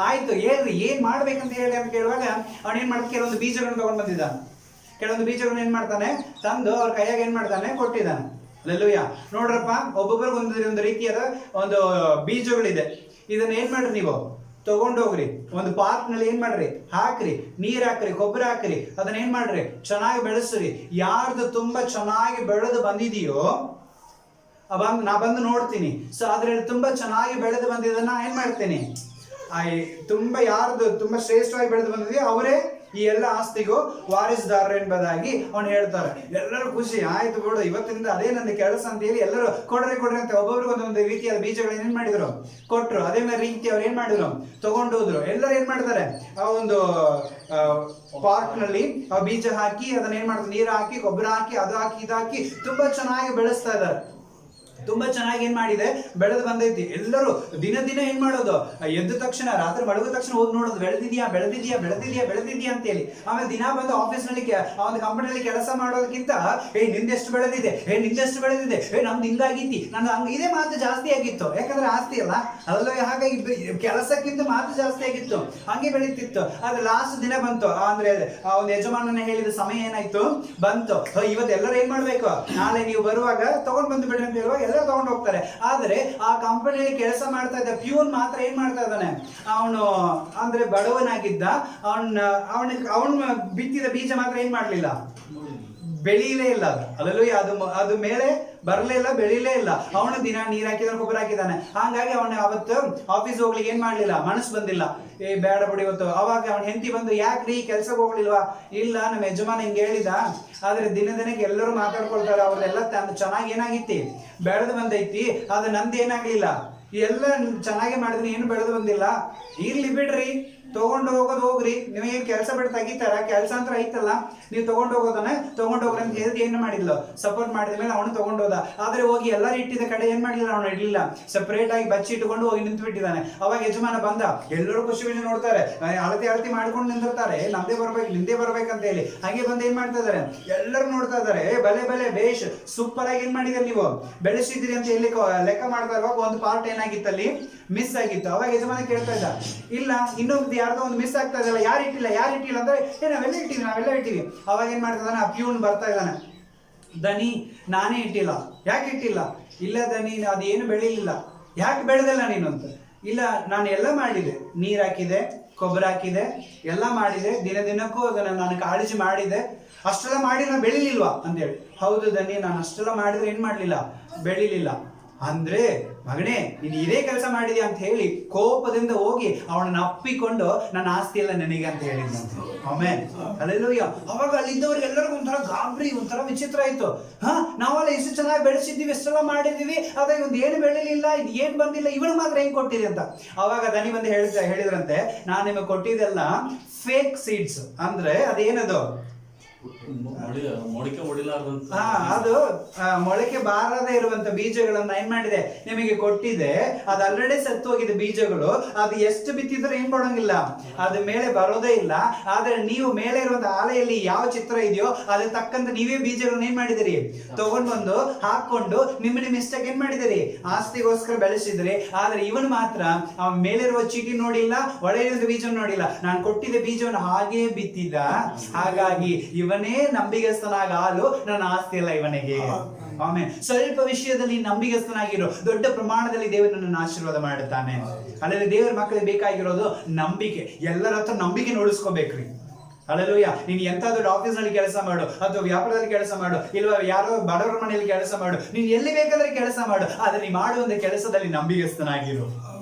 Speaker 2: ಆಯ್ತು, ಹೇಳ್ರಿ ಏನ್ ಮಾಡ್ಬೇಕಂತ ಹೇಳಿ ಅಂತ ಕೇಳುವಾಗ ಅವನು ಏನ್ ಮಾಡ್ತಾನೆ, ಕೆಲವೊಂದು ಬೀಜಗಳನ್ನು ತಗೊಂಡ್ ಬಂದಿದ್ದಾನೆ. ಕೆಲವೊಂದು ಬೀಜಗಳನ್ನ ಏನ್ ಮಾಡ್ತಾನೆ, ತಂದು ಅವ್ರ ಕೈಯಾಗ ಏನ್ ಮಾಡ್ತಾನೆ, ಕೊಟ್ಟಿದ್ದಾನೆ. ಹಲ್ಲೆಲೂಯಾ. ನೋಡ್ರಪ್ಪ, ಒಬ್ಬೊಬ್ಬರಿಗೆ ಒಂದು ರೀತಿಯಾದ ಒಂದು ಬೀಜಗಳಿದೆ. ಇದನ್ನ ಏನ್ ಮಾಡ್ರಿ, ನೀವು ತಗೊಂಡೋಗ್ರಿ, ಒಂದು ಪಾತ್ನಲ್ಲಿ ಏನ್ ಮಾಡ್ರಿ, ಹಾಕ್ರಿ, ನೀರ್ ಹಾಕ್ರಿ, ಗೊಬ್ಬರ ಹಾಕ್ರಿ, ಅದನ್ನ ಏನ್ ಮಾಡ್ರಿ, ಚೆನ್ನಾಗಿ ಬೆಳೆಸ್ರಿ. ಯಾರ್ದು ತುಂಬಾ ಚೆನ್ನಾಗಿ ಬೆಳೆದು ಬಂದಿದೆಯೋ ನಾ ಬಂದು ನೋಡ್ತೀನಿ. ಸೊ ಅದ್ರಲ್ಲಿ ತುಂಬಾ ಚೆನ್ನಾಗಿ ಬೆಳೆದು ಬಂದಿದ್ದನ್ನ ಏನ್ ಮಾಡ್ತೀನಿ, ತುಂಬಾ ಯಾರ್ದು ತುಂಬಾ ಶ್ರೇಷ್ಠವಾಗಿ ಬೆಳೆದು ಬಂದಿದೆಯೋ ಅವರೇ ಈ ಎಲ್ಲ ಆಸ್ತಿಗೂ ವಾರಿಸುದಾರರು ಎಂಬುದಾಗಿ ಅವನು ಹೇಳ್ತಾರೆ. ಎಲ್ಲರೂ ಖುಷಿ, ಆಯ್ತು ಬಿಡು, ಇವತ್ತಿಂದ ಅದೇ ನನ್ನ ಕೆಲಸ ಅಂತ ಹೇಳಿ ಎಲ್ಲರೂ ಕೊಡ್ರಿ ಅಂತ ಒಬ್ಬೊಬ್ರಿಗೆ ಒಂದೊಂದು ರೀತಿಯಾದ ಬೀಜಗಳು ಏನ್ ಮಾಡಿದ್ರು, ಕೊಟ್ರು. ಅದೇ ಮೇಲೆ ರೀತಿ ಅವ್ರು ಏನ್ ಮಾಡಿದ್ರು, ತಗೊಂಡು ಹೋದ್ರು. ಎಲ್ಲರೂ ಏನ್ ಮಾಡ್ತಾರೆ, ಆ ಒಂದು ಪಾಟ್ ನಲ್ಲಿ ಆ ಬೀಜ ಹಾಕಿ ಅದನ್ನ ಏನ್ ಮಾಡ್ತಾರೆ, ನೀರು ಹಾಕಿ, ಗೊಬ್ಬರ ಹಾಕಿ, ಅದು ಹಾಕಿ, ಇದು ಹಾಕಿ ತುಂಬಾ ಚೆನ್ನಾಗಿ ಬೆಳೆಸ್ತಾ ಇದ್ದಾರೆ. ತುಂಬಾ ಚೆನ್ನಾಗಿ ಏನ್ ಮಾಡಿದೆ, ಬೆಳೆದು ಬಂದೈತಿ. ಎಲ್ಲರೂ ದಿನ ದಿನ ಏನ್ ಮಾಡೋದು, ಎದ್ದ ತಕ್ಷಣ ರಾತ್ರಿ ಮಲಗಿದ ತಕ್ಷಣ ಹೋಗಿ ನೋಡೋದು, ಬೆಳೆದಿದ್ಯಾ ಬೆಳೆದಿದ್ಯಾ ಬೆಳೆದಿದ್ಯಾ ಬೆಳೆದಿದ್ಯಾ ಅಂತ ಹೇಳಿ. ಆಮೇಲೆ ದಿನ ಬಂದು ಆಫೀಸ್ ನಲ್ಲಿ ಒಂದು ಕಂಪನಿಯಲ್ಲಿ ಕೆಲಸ ಮಾಡೋದಕ್ಕಿಂತ ನಿಂದೆಷ್ಟು ಬೆಳೆದಿದೆ, ನಿಂದೆಷ್ಟು ಬೆಳೆದಿದೆ, ನಮ್ದು ಹಿಂಗಾಗಿತ್ತಿ, ನಂದು ಹಂಗ, ಇದೇ ಮಾತು ಜಾಸ್ತಿ ಆಗಿತ್ತು. ಯಾಕಂದ್ರೆ ಆಸ್ತಿ ಅಲ್ಲ ಅದೆಲ್ಲ, ಹಾಗಾಗಿ ಕೆಲಸಕ್ಕಿಂತ ಮಾತು ಜಾಸ್ತಿ ಆಗಿತ್ತು, ಹಂಗೆ ಬೆಳೀತಿತ್ತು. ಆದ್ರೆ ಲಾಸ್ಟ್ ದಿನ ಬಂತು, ಅಂದ್ರೆ ಆ ಒಂದು ಯಜಮಾನನ ಹೇಳಿದ ಸಮಯ ಏನಾಯ್ತು, ಬಂತು. ಇವತ್ತು ಎಲ್ಲರೂ ಏನ್ ಮಾಡ್ಬೇಕು, ನಾಳೆ ನೀವು ಬರುವಾಗ ತಗೊಂಡ್ ಬಂದು ಬಿಡ್ರಿ ಅಂತ ಹೇಳುವಾಗ ಎಲ್ಲರೂ ತಗೊಂಡು ಹೋಗ್ತಾರೆ. ಆದ್ರೆ ಆ ಕಂಪನಿಯಲ್ಲಿ ಕೆಲಸ ಮಾಡ್ತಾ ಇದ್ದ ಪ್ಯೂನ್ ಮಾತ್ರ ಏನ್ ಮಾಡ್ತಾ ಇದ್ದಾನೆ, ಅವನು ಅಂದ್ರೆ ಬಡವನಾಗಿದ್ದ, ಅವನು ಬಿತ್ತಿದ ಬೀಜ ಮಾತ್ರ ಏನ್ ಮಾಡ್ಲಿಲ್ಲ, ಬೆಳೀಲೇ ಇಲ್ಲ. ಅದರಲ್ಲೂ ಅದು ಮೇಲೆ ಬರಲೇ ಇಲ್ಲ, ಬೆಳೀಲೇ ಇಲ್ಲ. ಅವನು ದಿನ ನೀರ್ ಹಾಕಿದಾನೆ, ಗೊಬ್ಬರ ಹಾಕಿದ್ದಾನೆ. ಹಾಗಾಗಿ ಅವನು ಅವತ್ತು ಆಫೀಸ್ ಹೋಗ್ಲಿಕ್ಕೆ ಏನ್ ಮಾಡ್ಲಿಲ್ಲ, ಮನಸ್ಸು ಬಂದಿಲ್ಲ. ಬೇಡ ಬಿಡಿ ಇವತ್ತು. ಅವಾಗ ಅವನ ಹೆಂಡತಿ ಬಂದು, ಯಾಕ್ರಿ ಕೆಲ್ಸಕ್ಕೆ ಹೋಗ್ಲಿಲ್ವಾ? ಇಲ್ಲ, ನಮ್ಮ ಯಜಮಾನ ಹಿಂಗೆ ಹೇಳಿದ. ಆದ್ರೆ ದಿನಕ್ಕೆ ಎಲ್ಲರೂ ಮಾತಾಡ್ಕೊಳ್ತಾರೆ, ಅವ್ರದೆಲ್ಲ ಚೆನ್ನಾಗಿ ಏನಾಗಿತ್ತಿ, ಬೆಳೆದು ಬಂದೈತಿ. ಆದ್ರೆ ನಂದು ಏನಾಗ್ಲಿಲ್ಲ, ಎಲ್ಲ ಚೆನ್ನಾಗಿ ಮಾಡಿದ್ರೆ ಏನು ಬೆಳೆದು ಬಂದಿಲ್ಲ. ಇರ್ಲಿ ಬಿಡ್ರಿ, ತಗೊಂಡು ಹೋಗೋದು ಹೋಗ್ರಿ, ನೀವೇನು ಕೆಲಸ ಬಿಟ್ಟು ತೆಗಿತಾರ, ಕೆಲಸ ಅಂತ ಐತಲ್ಲ, ನೀವು ತಗೊಂಡು ಹೋಗೋದನ್ನ ತಗೊಂಡು ಹೋಗ್ರಿ ಅಂತ ಹೇಳಿದ್ರೆ ಏನು ಮಾಡಿದ್ಲು, ಸಪೋರ್ಟ್ ಮಾಡಿದ ಮೇಲೆ ಅವನು ತಗೊಂಡೋದ. ಆದ್ರೆ ಹೋಗಿ ಎಲ್ಲರೂ ಇಟ್ಟಿದ್ದ ಕಡೆ ಏನ್ ಮಾಡಲಿಲ್ಲ, ಅವನು ಇಡ್ಲಿಲ್ಲ, ಸಪರೇಟ್ ಆಗಿ ಬಚ್ಚಿ ಇಟ್ಕೊಂಡು ಹೋಗಿ ನಿಂತು ಬಿಟ್ಟಿದ್ದಾನೆ. ಅವಾಗ ಯಜಮಾನ ಬಂದ, ಎಲ್ಲರೂ ಖುಷಿ ಖುಷಿ ನೋಡ್ತಾರೆ, ಅಳತಿ ಮಾಡ್ಕೊಂಡು ನಿಂತಿರ್ತಾರೆ, ನಿಂದೇ ಬರ್ಬೇಕಂತ ಹೇಳಿ. ಹಾಗೆ ಬಂದು ಏನ್ ಮಾಡ್ತಾ ಇದಾರೆ, ಎಲ್ಲರೂ ನೋಡ್ತಾ ಇದಾರೆ, ಬಲೆ ಬೇಷ್ ಸೂಪರ್ ಆಗಿ ಏನ್ ಮಾಡಿದಾರೆ, ನೀವು ಬೆಳೆಸಿದಿರಿ ಅಂತ ಹೇಳಿ ಲೆಕ್ಕ ಮಾಡ್ತಾ ಇರುವಾಗ ಒಂದು ಪಾರ್ಟ್ ಏನಾಗಿತ್ತಲ್ಲಿ, ಮಿಸ್ ಆಗಿತ್ತು. ಅವಾಗ ಯಜಮಾನ ಕೇಳ್ತಾ ಇದ್ದ, ಇಲ್ಲ ಇನ್ನೊಂದು ಯಾರ್ದೋ ಒಂದು ಮಿಸ್ ಆಗ್ತಾ ಇದಲ್ಲ, ಯಾರು ಇಟ್ಟಿಲ್ಲ ಅಂದ್ರೆ ನಾವೆಲ್ಲ ಇಟ್ಟಿವಿ. ಅವಾಗ ಏನ್ ಮಾಡ್ತಿದ್ದಾನೆ, ಆ ಪ್ಯೂನ್ ಬರ್ತಾ ಇದ್ದಾನೆ, ದನಿ ನಾನೇ ಇಟ್ಟಿಲ್ಲ. ಯಾಕೆ ಇಟ್ಟಿಲ್ಲ? ಇಲ್ಲ ದನಿ, ಅದೇನು ಬೆಳಿಲಿಲ್ಲ. ಯಾಕೆ ಬೆಳೆದಿಲ್ಲ ನೀನು ಅಂತ? ಇಲ್ಲ, ನಾನು ಎಲ್ಲ ಮಾಡಿದೆ, ನೀರ್ ಹಾಕಿದೆ, ಗೊಬ್ಬರ ಹಾಕಿದೆ, ಎಲ್ಲ ಮಾಡಿದೆ, ದಿನಕ್ಕೂ ಅದನ್ನ ನಾನು ಕಾಳಜಿ ಮಾಡಿದೆ, ಅಷ್ಟೆಲ್ಲ ಮಾಡಿ ನಾನು ಬೆಳಿಲಿಲ್ವಾ ಅಂತೇಳಿ. ಹೌದು ದನಿ, ನಾನು ಅಷ್ಟೆಲ್ಲ ಮಾಡಿದ್ರೆ ಏನ್ ಮಾಡ್ಲಿಲ್ಲ, ಬೆಳಿಲಿಲ್ಲ. ಅಂದ್ರೆ ಮಗನೇ, ನೀನು ಇದೇ ಕೆಲಸ ಮಾಡಿದ್ಯಾ ಅಂತ ಹೇಳಿ ಕೋಪದಿಂದ ಹೋಗಿ ಅವನನ್ನ ಅಪ್ಪಿಕೊಂಡು, ನನ್ನ ಆಸ್ತಿ ಎಲ್ಲ ನನಗೆ ಅಂತ ಹೇಳಿದ್ನಂತೆ. ಆಮೇಲೆ ಹಲ್ಲೆಲೂಯಾ. ಅವಾಗ ಅಲ್ಲಿದ್ದವ್ರಿಗೆ ಎಲ್ಲರಿಗೂ ಒಂಥರ ಗಾಬರಿ, ಒಂಥರ ವಿಚಿತ್ರ ಆಯ್ತು. ನಾವೆಲ್ಲ ಇಷ್ಟು ಚೆನ್ನಾಗಿ ಬೆಳೆಸಿದ್ದೀವಿ, ಎಷ್ಟೆಲ್ಲ ಮಾಡಿದೀವಿ, ಅದೇ ಒಂದು ಏನು ಬೆಳಿಲಿಲ್ಲ, ಇದು ಏನ್ ಬಂದಿಲ್ಲ, ಇವನು ಮಾತ್ರ ಹೆಂಗ್ ಕೊಟ್ಟಿರಿ ಅಂತ. ಅವಾಗ ದನಿ ಬಂದು ಹೇಳಿದ್ರಂತೆ, ನಾನು ನಿಮಗೆ ಕೊಟ್ಟಿದ್ದೆಲ್ಲ ಫೇಕ್ ಸೀಡ್ಸ್. ಅಂದ್ರೆ ಅದೇನದು,
Speaker 3: ಮೊಳಕೆ ಹೊಡಿಲಾರ್ದಂತ
Speaker 2: ಹಾ, ಅದು ಮೊಳಕೆ ಬಾರದೆ ಇರುವಂತ ಬೀಜಗಳನ್ನ ಏನ್ ಮಾಡಿದೆ ನಿಮಗೆ ಕೊಟ್ಟಿದೆ. ಅದು ಆಲ್ರೆಡಿ ಸತ್ತು ಹೋಗಿದೆ ಬೀಜಗಳು. ಅದು ಎಷ್ಟು ಬಿತ್ತಿದ್ರೆ ಏನ್ ಕೊಡಂಗಿಲ್ಲ, ಅದು ಮೇಲೆ ಬರೋದೇ ಇಲ್ಲ. ಆದ್ರೆ ನೀವು ಮೇಲೆ ಇರುವಂತ ಆಲೆಯಲ್ಲಿ ಯಾವ ಚಿತ್ರ ಇದೆಯೋ ಅದ್ರ ತಕ್ಕಂತ ನೀವೇ ಬೀಜಗಳನ್ನ ಏನ್ ಮಾಡಿದಿರಿ, ತಗೊಂಡ್ ಬಂದು ಹಾಕೊಂಡು ನಿಮ್ಮ ಇಷ್ಟಕ್ಕೆ ಏನ್ ಮಾಡಿದಿರಿ, ಆಸ್ತಿಗೋಸ್ಕರ ಬೆಳೆಸಿದ್ರಿ. ಆದ್ರೆ ಇವನು ಮಾತ್ರ ಅವನ ಮೇಲಿರುವ ಚೀಟಿ ನೋಡಿಲ್ಲ, ಒಳಗಿರುವ ಬೀಜ ನೋಡಿಲ್ಲ, ನಾನು ಕೊಟ್ಟಿದ್ದ ಬೀಜವನ್ನು ಹಾಗೇ ಬಿತ್ತಿದ್ದ. ಹಾಗಾಗಿ ಇವನೇ ನಂಬಿಗಸ್ತನಾಗ ಹಾಲು, ನನ್ನ ಆಸ್ತಿ ಎಲ್ಲ ಇವನಿಗೆ. ಆಮೇಲೆ ಸ್ವಲ್ಪ ವಿಷಯದಲ್ಲಿ ನಂಬಿಗಸ್ತನಾಗಿರೋ, ದೊಡ್ಡ ಪ್ರಮಾಣದಲ್ಲಿ ದೇವರು ನನ್ನನ್ನು ಆಶೀರ್ವಾದ ಮಾಡುತ್ತಾನೆ. ಅಲ್ಲದೆ ದೇವರ ಮಕ್ಕಳಿಗೆ ಬೇಕಾಗಿರೋದು ನಂಬಿಕೆ. ಎಲ್ಲರ ಹತ್ರ ನಂಬಿಕೆ ನೋಡಿಸ್ಕೋಬೇಕ್ರಿ. ಅಲ್ಲೆಲ್ಲೂಯ್ಯ. ನೀನು ಎಂತ ದೊಡ್ಡ ಆಫೀಸ್ ನಲ್ಲಿ ಕೆಲಸ ಮಾಡು, ಅಥವಾ ವ್ಯಾಪಾರದಲ್ಲಿ ಕೆಲಸ ಮಾಡು, ಇಲ್ವಾ ಯಾರೋ ಬಡವರ ಮನೆಯಲ್ಲಿ ಕೆಲಸ ಮಾಡು, ನೀನು ಎಲ್ಲಿ ಬೇಕಾದ್ರೆ ಕೆಲಸ ಮಾಡು, ಆದ್ರೆ ನೀ ಮಾಡುವಂತ ಕೆಲಸದಲ್ಲಿ ನಂಬಿಗಸ್ತನಾಗಿರು.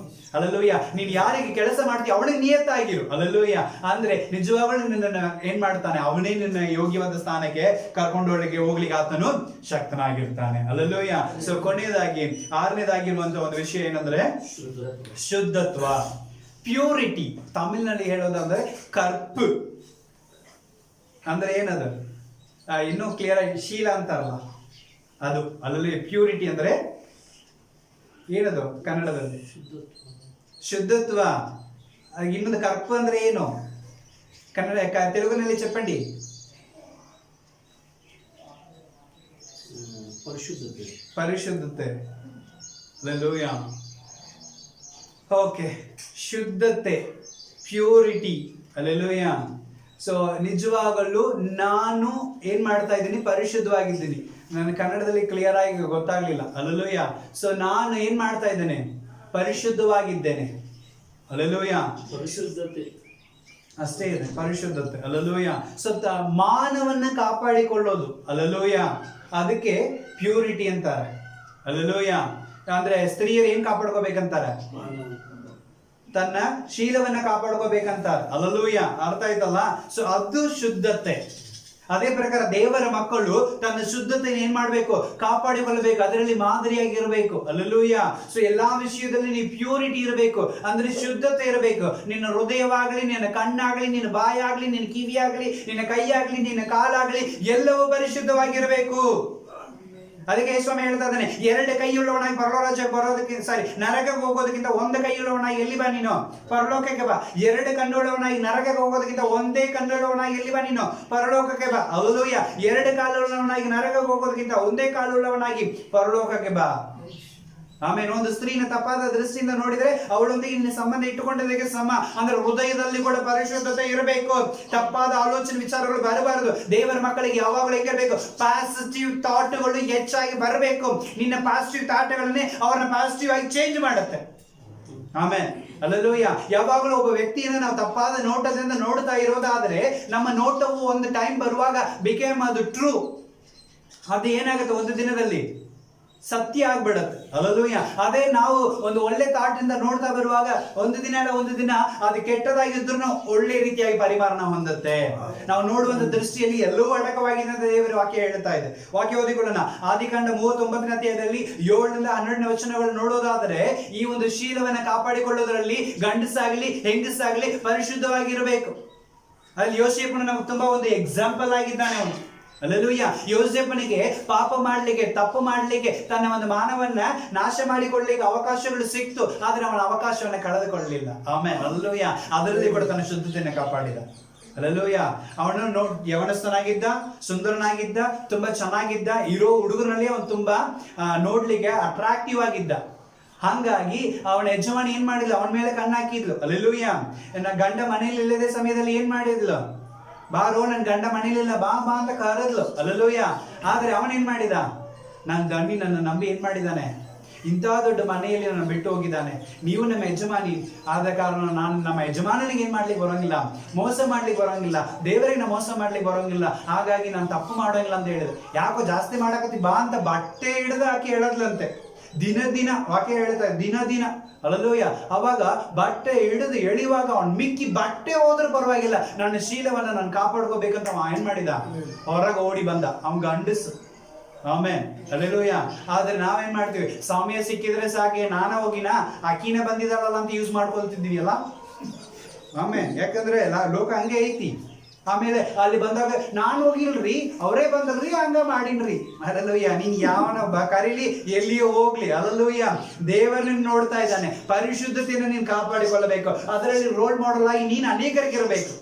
Speaker 2: ಅಲ್ಲೆಲ್ಲೂಯ್ಯ. ನೀನು ಯಾರಿಗೆ ಕೆಲಸ ಮಾಡ್ತೀಯ ಅವನಿಗೆ ನಿಯತ್ತಾಗಿರು. ಅಲ್ಲೆಲ್ಲೂಯ್ಯ. ಅಂದ್ರೆ ನಿಜವಾಗ್ಲೂ ನಿನ್ನನ್ನ ಏನ್ ಮಾಡ್ತಾನೆ, ಅವನೇ ನಿನ್ನ ಯೋಗ್ಯವಾದ ಸ್ಥಾನಕ್ಕೆ ಕರ್ಕೊಂಡೊಳಗೆ ಹೋಗ್ಲಿಕ್ಕೆ ಆತನು ಶಕ್ತನಾಗಿರ್ತಾನೆ. ಅಲ್ಲೆಲ್ಲೂಯ್ಯ. ಸೊ ಕೊನೆಯದಾಗಿ 6ನೇದಾಗಿರುವಂತ ಒಂದು ವಿಷಯ ಏನಂದ್ರೆ ಶುದ್ಧತ್ವ, ಪ್ಯೂರಿಟಿ. ತಮಿಳಿನಲ್ಲಿ ಹೇಳೋದಂದ್ರೆ ಕರ್ಪು ಅಂದ್ರೆ ಏನದು, ಇನ್ನೂ ಕ್ಲಿಯರ್ ಆಗಿ ಶೀಲ ಅಂತಾರಲ್ಲ ಅದು. ಅಲ್ಲಲ್ಲಿ ಪ್ಯೂರಿಟಿ ಅಂದ್ರೆ ಏನದು ಕನ್ನಡದಲ್ಲಿ? ಶುದ್ಧತ್ವ. ಇನ್ನೊಂದು ಕರ್ಪು ಅಂದ್ರೆ ಏನು ತೆಲುಗಿನಲ್ಲಿ చెప్పండి. ಪರಿಶುದ್ಧತೆ. ಹಲ್ಲೆಲೂಯಾ. ಓಕೆ, ಶುದ್ಧತೆ, ಪ್ಯೂರಿಟಿ. ಹಲ್ಲೆಲೂಯಾ. ಸೊ ನಿಜವಾಗಲೂ ನಾನು ಏನ್ ಮಾಡ್ತಾ ಇದ್ದೀನಿ, ಪರಿಶುದ್ಧವಾಗಿದ್ದೀನಿ. ನನ್ನ ಕನ್ನಡದಲ್ಲಿ ಕ್ಲಿಯರ್ ಆಗಿ ಗೊತ್ತಾಗ್ಲಿಲ್ಲ. ಹಲ್ಲೆಲೂಯಾ. ಸೊ ನಾನು ಏನ್ ಮಾಡ್ತಾ ಇದ್ದೇನೆ, ಪರಿಶುದ್ಧವಾಗಿದ್ದೇನೆ. ಹಲ್ಲೆಲೂಯಾ.
Speaker 3: ಪರಿಶುದ್ಧತೆ
Speaker 2: ಅಷ್ಟೇ ಇದೆ, ಪರಿಶುದ್ಧತೆ. ಹಲ್ಲೆಲೂಯಾ. ಸೊ ಮಾನವನ್ನ ಕಾಪಾಡಿಕೊಳ್ಳೋದು. ಹಲ್ಲೆಲೂಯಾ. ಅದಕ್ಕೆ ಪ್ಯೂರಿಟಿ ಅಂತಾರೆ. ಹಲ್ಲೆಲೂಯಾ. ಅಂದ್ರೆ ಸ್ತ್ರೀಯರು ಏನ್ ಕಾಪಾಡ್ಕೋಬೇಕಂತಾರೆ, ತನ್ನ ಶೀಲವನ್ನ ಕಾಪಾಡ್ಕೋಬೇಕಂತಾರೆ. ಹಲ್ಲೆಲೂಯಾ. ಅರ್ಥ ಆಯ್ತಲ್ಲ? ಸೊ ಅದು ಶುದ್ಧತೆ. ಅದೇ ಪ್ರಕಾರ ದೇವರ ಮಕ್ಕಳು ತನ್ನ ಶುದ್ಧತೆ ಏನ್ ಮಾಡ್ಬೇಕು, ಕಾಪಾಡಿಕೊಳ್ಳಬೇಕು. ಅದರಲ್ಲಿ ಮಾದರಿಯಾಗಿರ್ಬೇಕು. ಹಲ್ಲೆಲೂಯಾ. ಸೊ ಎಲ್ಲಾ ವಿಷಯದಲ್ಲಿ ನೀವು ಪ್ಯೂರಿಟಿ ಇರಬೇಕು, ಅಂದ್ರೆ ಶುದ್ಧತೆ ಇರಬೇಕು. ನಿನ್ನ ಹೃದಯವಾಗ್ಲಿ, ನಿನ್ನ ಕಣ್ಣಾಗ್ಲಿ, ನಿನ್ನ ಬಾಯಾಗ್ಲಿ, ನಿನ್ನ ಕಿವಿಯಾಗ್ಲಿ, ನಿನ್ನ ಕೈಯಾಗ್ಲಿ, ನಿನ್ನ ಕಾಲಾಗ್ಲಿ ಎಲ್ಲವೂ ಪರಿಶುದ್ಧವಾಗಿರಬೇಕು. ಅದಕ್ಕೆ ಸ್ವಾಮಿ ಹೇಳ್ತಾ ಇದ್ದಾನೆ, 2 ಕೈಯುಳ್ಳವನಾಗಿ ಪರಲೋಕಕ್ಕೆ ಬರೋದಕ್ಕಿಂತ ನರಕಕ್ಕೆ ಹೋಗೋದಕ್ಕಿಂತ 1 ಕೈಯುಳ್ಳವನಾಗಿ ಎಲ್ಲಿ ಬಾ ನೀನು, ಪರಲೋಕಕ್ಕೆ ಬಾ. 2 ಕಣ್ಣುಳ್ಳವನಾಗಿ ನರಕಕ್ಕೆ ಹೋಗೋದಕ್ಕಿಂತ 1 ಕಣ್ಣುಳ್ಳವನಾಗಿ ಎಲ್ಲಿ ಬಾ ನೀನು, ಪರಲೋಕಕ್ಕೆ ಬಾ. ಹಲ್ಲೆಲೂಯಾ. 2 ಕಾಲುಳ್ಳವನಾಗಿ ನರಕಕ್ಕೆ ಹೋಗೋದಕ್ಕಿಂತ 1 ಕಾಲುಳ್ಳವನಾಗಿ ಪರಲೋಕಕ್ಕೆ ಬಾ. ಆಮೇಲೆ ಒಂದು ಸ್ತ್ರೀನ ತಪ್ಪಾದ ದೃಷ್ಟಿಯಿಂದ ನೋಡಿದ್ರೆ ಅವಳೊಂದಿಗೆ ನಿನ್ನ ಸಂಬಂಧ ಇಟ್ಟುಕೊಂಡದಕ್ಕೆ ಸಮ. ಅಂದ್ರೆ ಹೃದಯದಲ್ಲಿ ಕೂಡ ಪರಿಶುದ್ಧತೆ ಇರಬೇಕು. ತಪ್ಪಾದ ಆಲೋಚನೆ ವಿಚಾರಗಳು ಬರಬಾರದು. ದೇವರ ಮಕ್ಕಳಿಗೆ ಯಾವಾಗಲೂ ಹೇಗಿರಬೇಕು, ಪಾಸಿಟಿವ್ ಥಾಟ್ಗಳು ಹೆಚ್ಚಾಗಿ ಬರಬೇಕು. ನಿನ್ನ ಪಾಸಿಟಿವ್ ಥಾಟ್ಗಳನ್ನೇ ಅವ್ರನ್ನ ಪಾಸಿಟಿವ್ ಆಗಿ ಚೇಂಜ್ ಮಾಡುತ್ತೆ. ಆಮೇಲೆ ಹಲ್ಲೆಲೂಯಾ. ಯಾವಾಗಲೂ ಒಬ್ಬ ವ್ಯಕ್ತಿಯನ್ನು ನಾವು ತಪ್ಪಾದ ನೋಟದಿಂದ ನೋಡ್ತಾ ಇರೋದಾದ್ರೆ ನಮ್ಮ ನೋಟವು ಒಂದು ಟೈಮ್ ಬರುವಾಗ ಬಿಕೇಮ್ ಅದು ಟ್ರೂ. ಅದು ಏನಾಗುತ್ತೆ, ಒಂದು ದಿನದಲ್ಲಿ ಸತ್ಯ ಆಗ್ಬಿಡತ್ತೆ. ಹಲ್ಲೆಲೂಯಾ. ಅದೇ ನಾವು ಒಂದು ಒಳ್ಳೆ ಥಾಟ್ ಇಂದ ನೋಡ್ತಾ ಬರುವಾಗ ಒಂದು ದಿನ ಅದು ಕೆಟ್ಟದಾಗಿದ್ರು ಒಳ್ಳೆ ರೀತಿಯಾಗಿ ಪರಿಮಾಣ ಹೊಂದುತ್ತೆ. ನಾವು ನೋಡುವಂತ ದೃಷ್ಟಿಯಲ್ಲಿ ಎಲ್ಲವೂ ಅಡಕವಾಗಿದೆ ಅಂತ ದೇವರ ವಾಕ್ಯ ಹೇಳ್ತಾ ಇದೆ. ವಾಕ್ಯ ಓದಿಕೊಳ್ಳೋಣ. ಆದಿಕಾಂಡ 39ನೇ ಅಧ್ಯಾಯದಲ್ಲಿ 7ರಿಂದ 12ನೇ ವಚನಗಳು ನೋಡೋದಾದ್ರೆ, ಈ ಒಂದು ಶೀಲವನ್ನ ಕಾಪಾಡಿಕೊಳ್ಳೋದ್ರಲ್ಲಿ ಗಂಡಸಾಗ್ಲಿ ಹೆಂಗಸಾಗ್ಲಿ ಪರಿಶುದ್ಧವಾಗಿರಬೇಕು. ಅಲ್ಲಿ ಯೋಸೇಫನು ನಮ್ಗೆ ತುಂಬಾ ಒಂದು ಎಕ್ಸಾಂಪಲ್ ಆಗಿದ್ದಾನೆ ಅವನು. ಹಲ್ಲೆಲೂಯಾ. ಯೋಸೇಫನಿಗೆ ಪಾಪ ಮಾಡ್ಲಿಕ್ಕೆ, ತಪ್ಪು ಮಾಡ್ಲಿಕ್ಕೆ, ತನ್ನ ಒಂದು ಮಾನವನ್ನ ನಾಶ ಮಾಡಿಕೊಳ್ಳಲಿಕ್ಕೆ ಅವಕಾಶಗಳು ಸಿಕ್ತು. ಆದ್ರೆ ಅವನ ಅವಕಾಶವನ್ನ ಕಳೆದುಕೊಳ್ಳಲಿಲ್ಲ. ಆಮೇಲೆ ಹಲ್ಲೆಲೂಯಾ. ಅದರಲ್ಲಿ ಕೂಡ ತನ್ನ ಶುದ್ಧತೆಯನ್ನು ಕಾಪಾಡಿದ. ಹಲ್ಲೆಲೂಯಾ. ಅವನು ಯವನಸ್ಥನಾಗಿದ್ದ, ಸುಂದರನಾಗಿದ್ದ, ತುಂಬಾ ಚೆನ್ನಾಗಿದ್ದ. ಇರೋ ಹುಡುಗರಲ್ಲಿ ಅವನು ತುಂಬಾ ನೋಡ್ಲಿಕ್ಕೆ ಅಟ್ರಾಕ್ಟಿವ್ ಆಗಿದ್ದ. ಹಂಗಾಗಿ ಅವನ ಯಜಮಾನಿ ಏನ್ ಮಾಡಿದ್ಲು, ಅವನ ಮೇಲೆ ಕಣ್ಣಾಕಿದ್ಲು. ಹಲ್ಲೆಲೂಯಾ. ಗಂಡ ಮನೇಲಿ ಇಲ್ಲದೆ ಸಮಯದಲ್ಲಿ ಏನ್ ಮಾಡಿದ್ಲು, ಬಾರೋ ನನ್ ಗಂಡ ಮನೇಲಿಲ್ಲ, ಬಾ ಬಾ ಅಂತ ಕರೆದ್ಲು. ಹಲ್ಲೆಲೂಯಾ. ಆದ್ರೆ ಅವನೇನ್ ಮಾಡಿದ, ನನ್ನ ಗಂಡಿ ನನ್ನ ನಂಬಿ ಏನ್ ಮಾಡಿದ್ದಾನೆ, ಇಂಥ ದೊಡ್ಡ ಮನೆಯಲ್ಲಿ ನನ್ನ ಬಿಟ್ಟು ಹೋಗಿದ್ದಾನೆ. ನೀವು ನಮ್ಮ ಯಜಮಾನಿ ಆದ ಕಾರಣ ನಾನು ನಮ್ಮ ಯಜಮಾನನಿಗೆ ಏನ್ ಮಾಡ್ಲಿಕ್ಕೆ ಬರೋಂಗಿಲ್ಲ, ಮೋಸ ಮಾಡ್ಲಿಕ್ಕೆ ಬರೋಂಗಿಲ್ಲ, ದೇವರಿಗೆ ಮೋಸ ಮಾಡ್ಲಿಕ್ಕೆ ಬರೋಂಗಿಲ್ಲ. ಹಾಗಾಗಿ ನಾನು ತಪ್ಪು ಮಾಡೋಂಗಿಲ್ಲ ಅಂತ ಹೇಳಿದ್ರು. ಯಾಕೋ ಜಾಸ್ತಿ ಮಾಡಕತ್ತಿ ಬಾ ಅಂತ ಬಟ್ಟೆ ಹಿಡಿದು ಆಕೆ ಹೇಳದ್ಲಂತೆ. ದಿನ ವಾಕ್ಯ ಹೇಳ್ತಾ ದಿನ ಹಲ್ಲೆಲೂಯಾ. ಅವಾಗ ಬಟ್ಟೆ ಹಿಡಿದು ಎಳಿವಾಗ ಅವ್ನು ಮಿಕ್ಕಿ ಬಟ್ಟೆ ಹೋದ್ರೂ ಪರವಾಗಿಲ್ಲ, ನನ್ನ ಶೀಲವನ್ನ ನಾನು ಕಾಪಾಡ್ಕೋಬೇಕಂತ ಅವ ಏನ್ ಮಾಡಿದ, ಹೊರಗೆ ಓಡಿ ಬಂದ. ಅವ್ನ್ ಗಂಡಸು. ಆಮೇನ್. ಹಲ್ಲೆಲೂಯಾ. ಆದ್ರೆ ನಾವೇನ್ ಮಾಡ್ತೀವಿ, ಸಮಯ ಸಿಕ್ಕಿದ್ರೆ ಸಾಕೆ, ನಾನ ಹೋಗಿನ ಅಕ್ಕಿನ ಬಂದಿದ್ದಾಳಲ್ಲ ಅಂತ ಯೂಸ್ ಮಾಡ್ಕೊಳ್ತಿದ್ದೀವಿ ಅಲ್ಲ. ಆಮೇನ್. ಯಾಕಂದ್ರೆ ಲೋಕ ಹಂಗೆ ಐತಿ. ಆಮೇಲೆ ಅಲ್ಲಿ ಬಂದಾಗ ನಾನು ಹೋಗಿಲ್ರಿ, ಅವರೇ ಬಂದಲ್ರಿ, ಹಂಗ ಮಾಡಿನ್ರಿ. ಅಲ್ಲೂಯ್ಯ, ನೀನ್ ಯಾವನೊಬ್ಬ ಕರೀಲಿ, ಎಲ್ಲಿಯೋ ಹೋಗ್ಲಿ, ಅಲ್ಲೂಯ್ಯ, ದೇವರನ್ನ ನೋಡ್ತಾ ಇದ್ದಾನೆ. ಪರಿಶುದ್ಧತೆಯನ್ನು ನೀನು ಕಾಪಾಡಿಕೊಳ್ಳಬೇಕು. ಅದರಲ್ಲಿ ರೋಲ್ ಮಾಡೆಲ್ ಆಗಿ ನೀನು ಅನೇಕರಿಗೆ ಇರಬೇಕು.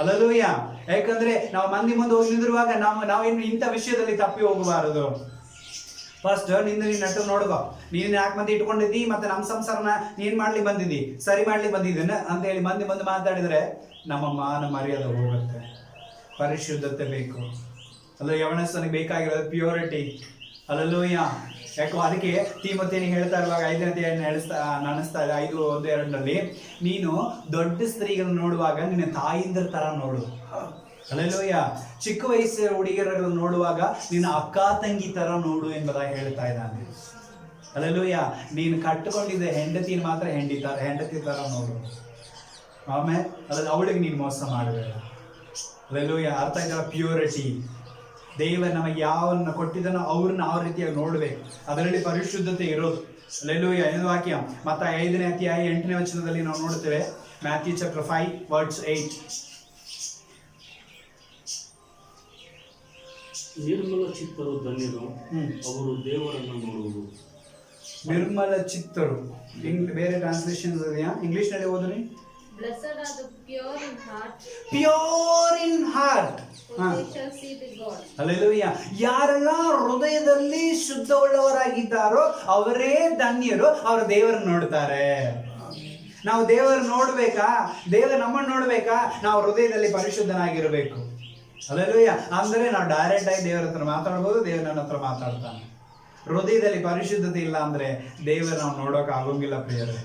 Speaker 2: ಅಲ್ಲೂಯ್ಯ, ಯಾಕಂದ್ರೆ ನಾವು ಮಂದಿ ಮುಂದೆ ಹೋಗಿ ನಿಂದಿರುವಾಗ ನಾವೇನು ಇಂಥ ವಿಷಯದಲ್ಲಿ ತಪ್ಪಿ ಹೋಗಬಾರದು. ಫಸ್ಟ್ ನೀನು ನಟ್ಟು ನೋಡ್ಕೋ, ನೀನು 4 ಮಂದಿ ಇಟ್ಕೊಂಡಿದ್ದಿ, ಮತ್ತೆ ನಮ್ಮ ಸಂಸಾರನ ನೀನ್ ಮಾಡ್ಲಿಕ್ಕೆ ಬಂದಿದ್ದಿ, ಸರಿ ಮಾಡ್ಲಿಕ್ಕೆ ಬಂದಿದ್ದೀನ ಅಂತ ಹೇಳಿ ಮಂದಿ ಮುಂದೆ ಮಾತಾಡಿದ್ರೆ ನಮ್ಮ ಮಾನ ಮರ್ಯಾದೆ ಹೋಗುತ್ತೆ. ಪರಿಶುದ್ಧತೆ ಬೇಕು. ಅಲ್ಲ, ಯವನಸ್ಥನಿಗೆ ಬೇಕಾಗಿರೋದು ಪ್ಯೂರಿಟಿ. ಅಲ್ಲೂಯ್ಯ, ಯಾಕೋ ಅದಕ್ಕೆ ತಿಮೋಥೆಯನಿಗೆ ಹೇಳ್ತಾ ಇರುವಾಗ 5ನೇ ಅಧ್ಯಾಯ ನಡೆಸ್ತಾ ಇದೆ 5:1-2 ನೀನು ದೊಡ್ಡ ಸ್ತ್ರೀಗಳನ್ನು ನೋಡುವಾಗ ನಿನ್ನ ತಾಯಿಂದ್ರ ತರ ನೋಡು. ಅಲ್ಲೆಲ್ಲೂಯ್ಯ, ಚಿಕ್ಕ ವಯಸ್ಸಿನ ಹುಡುಗಿಯರನ್ನು ನೋಡುವಾಗ ನಿನ್ನ ಅಕ್ಕ ತಂಗಿ ತರ ನೋಡು ಎಂಬುದಾಗಿ ಹೇಳ್ತಾ ಇದ್ದಾನೆ. ಅಲ್ಲೆಲ್ಲೂಯ್ಯ, ನೀನು ಕಟ್ಟಿಕೊಂಡಿದ್ದ ಹೆಂಡತಿನ ಮಾತ್ರ ಹೆಂಡತಿ ತರ ನೋಡು. ಆಮೇಲೆ ಅವಳಿಗೆ ನೀನು ಮೋಸ ಮಾಡಬೇಡ. ಅಲ್ಲೆಲ್ಲೂಯ್ಯ, ಅರ್ಥ ಆಯ್ತಲ್ಲ? ಪ್ಯೂರಿಟಿ. ದೇವ ನಮಗೆ ಯಾವನ್ನ ಕೊಟ್ಟಿದ್ದನೋ ಅವ್ರನ್ನ ಆ ರೀತಿಯಾಗಿ ನೋಡ್ಬೇಕು. ಅದರಲ್ಲಿ ಪರಿಶುದ್ಧತೆ ಇರೋದು. ಅಲ್ಲೆಲ್ಲೂಯ್ಯ, ಇದು ವಾಕ್ಯ ಮತ್ತೆ 5ನೇ ಅಧ್ಯಾಯ 8ನೇ ವಚನದಲ್ಲಿ ನಾವು ನೋಡ್ತೇವೆ. Matthew chapter 5:8.
Speaker 3: ನಿರ್ಮಲ ಚಿತ್ತರು ಧನ್ಯರು, ಅವರು ದೇವರನ್ನು ನೋಡುವುದು.
Speaker 2: ನಿರ್ಮಲ ಚಿತ್ತರು, ಬೇರೆ ಟ್ರಾನ್ಸ್ಲೇಷನ್ ಇದೆಯಾ? ಇಂಗ್ಲಿಷ್ ನಲ್ಲಿ ಓದ್ರಿ.
Speaker 5: Blessed are the pure in heart.
Speaker 2: Pure in heart.
Speaker 5: They shall see the God.
Speaker 2: Hallelujah. ಯಾರೆಲ್ಲ ಹೃದಯದಲ್ಲಿ ಶುದ್ಧವುಳ್ಳವರಾಗಿದ್ದಾರೋ ಅವರೇ ಧನ್ಯರು, ಅವರು ದೇವರನ್ನು ನೋಡ್ತಾರೆ. ನಾವು ದೇವರು ನೋಡ್ಬೇಕಾ? ದೇವರು ನಮ್ಮನ್ನು ನೋಡ್ಬೇಕಾ? ನಾವು ಹೃದಯದಲ್ಲಿ ಪರಿಶುದ್ಧನಾಗಿರ್ಬೇಕು. ಹಲ್ಲೆಲೂಯಾ. ಅಂದ್ರೆ ನಾವು ಡೈರೆಕ್ಟ್ ಆಗಿ ದೇವರ ಹತ್ರ ಮಾತಾಡ್ಬೋದು, ದೇವರು ನನ್ನ ಹತ್ರ ಮಾತಾಡ್ತಾನೆ. ಹೃದಯದಲ್ಲಿ ಪರಿಶುದ್ಧತೆ ಇಲ್ಲ ಅಂದ್ರೆ ದೇವರು ನಾವು ನೋಡೋಕೆ ಆಗೋಂಗಿಲ್ಲ ಪ್ರಿಯರೇ.